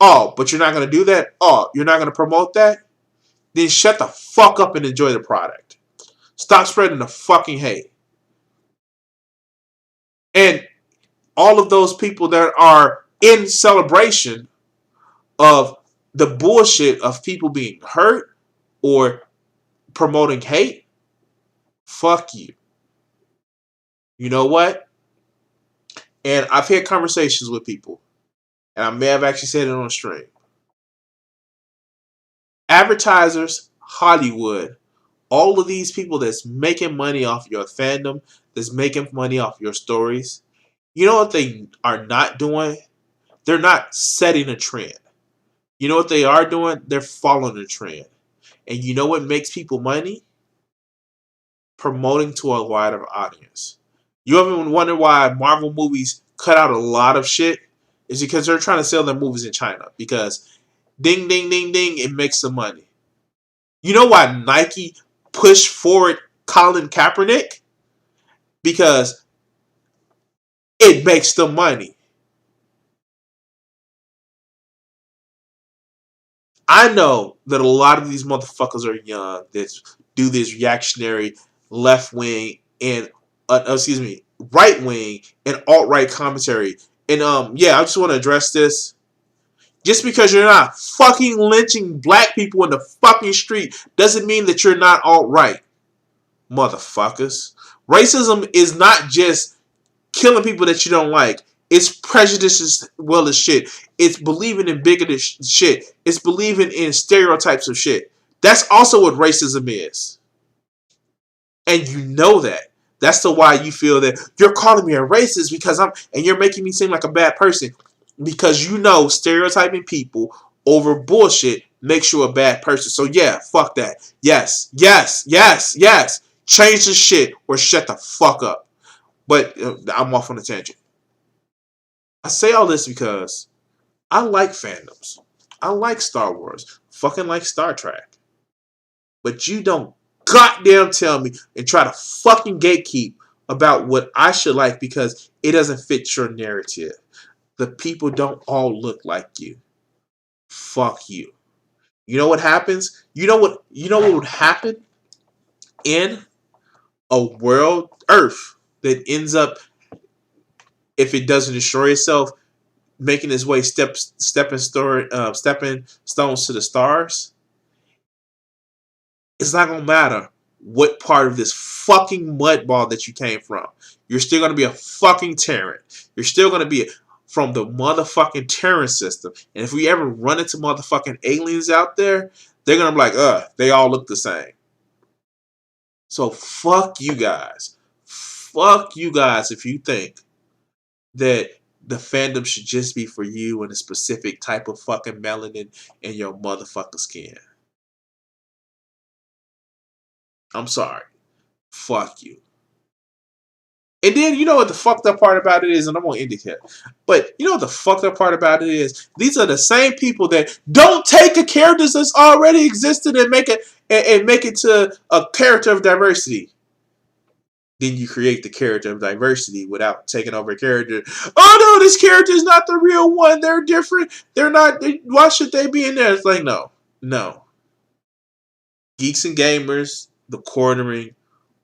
Oh, but you're not going to do that? Oh, you're not going to promote that? Then shut the fuck up and enjoy the product. Stop spreading the fucking hate. And all of those people that are in celebration of the bullshit of people being hurt or promoting hate, fuck you. You know what? And I've had conversations with people, and I may have actually said it on stream. Advertisers, Hollywood, all of these people that's making money off your fandom, that's making money off your stories, you know what they are not doing? They're not setting a trend. You know what they are doing? They're following a trend. And you know what makes people money? Promoting to a wider audience. You ever wonder why Marvel movies cut out a lot of shit? It's because they're trying to sell their movies in China. Because ding, ding, ding, ding, it makes some money. You know why Nike pushed forward Colin Kaepernick? Because it makes them money. I know that a lot of these motherfuckers are young that do this reactionary left wing and right wing and alt-right commentary. And yeah, I just want to address this. Just because you're not fucking lynching black people in the fucking street doesn't mean that you're not alt-right, motherfuckers. Racism is not just killing people that you don't like. It's prejudice as well as shit. It's believing in bigoted shit. It's believing in stereotypes of shit. That's also what racism is. And you know that. That's the why you feel that you're calling me a racist because and you're making me seem like a bad person. Because you know stereotyping people over bullshit makes you a bad person. So yeah, fuck that. Yes, yes, yes, yes. Change the shit or shut the fuck up. But I'm off on a tangent. I say all this because I like fandoms. I like Star Wars. Fucking like Star Trek. But you don't goddamn tell me and try to fucking gatekeep about what I should like because it doesn't fit your narrative. The people don't all look like you. Fuck you. You know what happens? You know what would happen in a world, Earth, that ends up, if it doesn't destroy itself, making its way stepping stones to the stars? It's not gonna matter what part of this fucking mudball that you came from. You're still gonna be a fucking Terran. You're still gonna be from the motherfucking Terran system. And if we ever run into motherfucking aliens out there, they're gonna be like, they all look the same. So fuck you guys. Fuck you guys if you think that the fandom should just be for you and a specific type of fucking melanin in your motherfucking skin. I'm sorry. Fuck you. And then, you know what the fucked up part about it is? And I'm going to end it here. But you know what the fucked up part about it is? These are the same people that don't take a character that's already existed and make it to a character of diversity. Then you create the character of diversity without taking over a character. Oh no, this character is not the real one. They're different. They're not. Why should they be in there? It's like, no. Geeks and Gamers, The Quartering,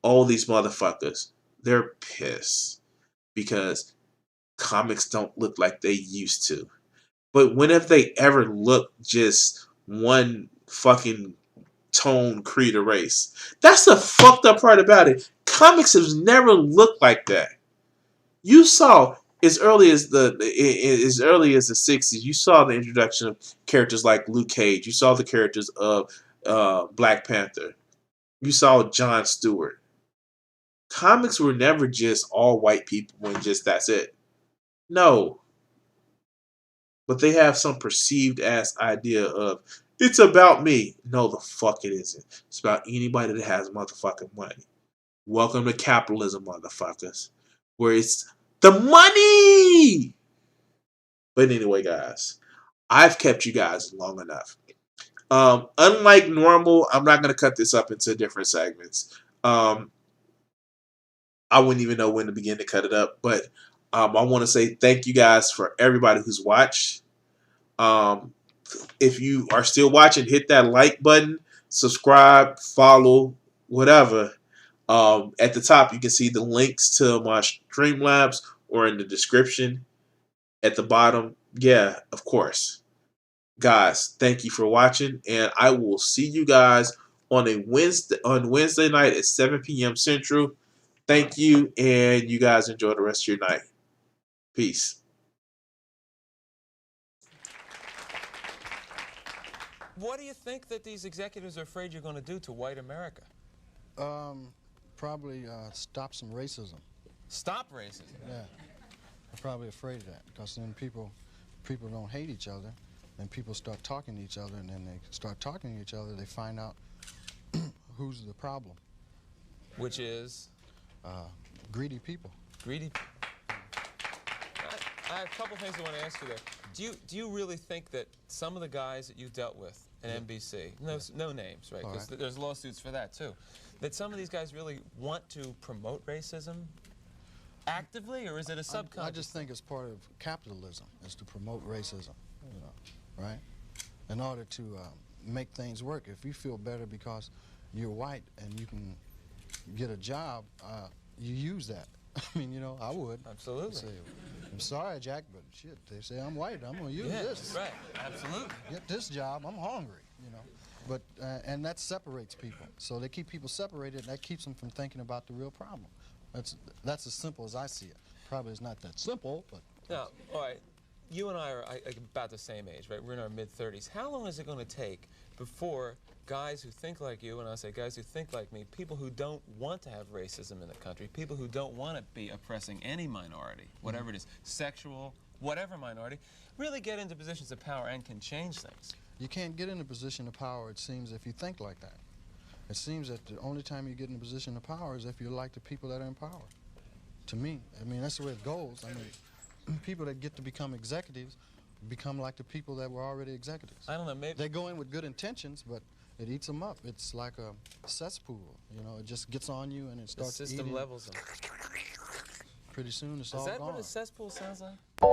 all these motherfuckers, they're pissed because comics don't look like they used to. But when have they ever looked just one fucking tone, creed, or race? That's the fucked up part about it. Comics have never looked like that. You saw as early as the 60s, you saw the introduction of characters like Luke Cage. You saw the characters of Black Panther. You saw Jon Stewart. Comics were never just all white people and just that's it. No. But they have some perceived ass idea of it's about me. No, the fuck it isn't. It's about anybody that has motherfucking money. Welcome to capitalism, motherfuckers. Where it's the money! But anyway, guys, I've kept you guys long enough. Unlike normal, I'm not going to cut this up into different segments. I wouldn't even know when to begin to cut it up, but I want to say thank you guys for everybody who's watched. If you are still watching, hit that like button, subscribe, follow, whatever. At the top, you can see the links to my Streamlabs, or in the description at the bottom. Yeah, of course. Guys, thank you for watching, and I will see you guys on Wednesday night at 7 p.m. Central. Thank you, and you guys enjoy the rest of your night. Peace. What do you think that these executives are afraid you're going to do to white America? Probably stop some racism. Stop racism? Yeah. I'm probably afraid of that, because then people don't hate each other, and people start talking to each other, and then they start talking to each other, they find out who's the problem. Which is? Greedy people. Greedy. I have a couple things I want to ask you there. Do you really think that some of the guys that you dealt with at NBC, no names, right? Because there's lawsuits for that too, that some of these guys really want to promote racism actively, or is it a subconscious? I just think it's part of capitalism, is to promote racism, you know, right? In order to make things work. If you feel better because you're white and you can get a job, you use that. I mean, you know, I would. Absolutely. Say, I'm sorry, Jack, but shit, they say I'm white. I'm going to use this. Right. Absolutely. Get this job. I'm hungry, you know. But and that separates people. So they keep people separated, and that keeps them from thinking about the real problem. That's as simple as I see it. Probably it's not that simple, but. Now, all right, you and I are about the same age, right? We're in our mid-30s. How long is it going to take before guys who think like you, and I say guys who think like me, people who don't want to have racism in the country, people who don't want to be oppressing any minority, whatever it is, sexual, whatever minority, really get into positions of power and can change things? You can't get in a position of power, it seems, if you think like that. It seems that the only time you get in a position of power is if you like the people that are in power. To me, I mean, that's the way it goes. I mean, people that get to become executives become like the people that were already executives. I don't know, maybe. They go in with good intentions, but it eats them up. It's like a cesspool, you know, it just gets on you and it starts eating. The system levels them. Pretty soon it's all gone. Is that what a cesspool sounds like? Yes.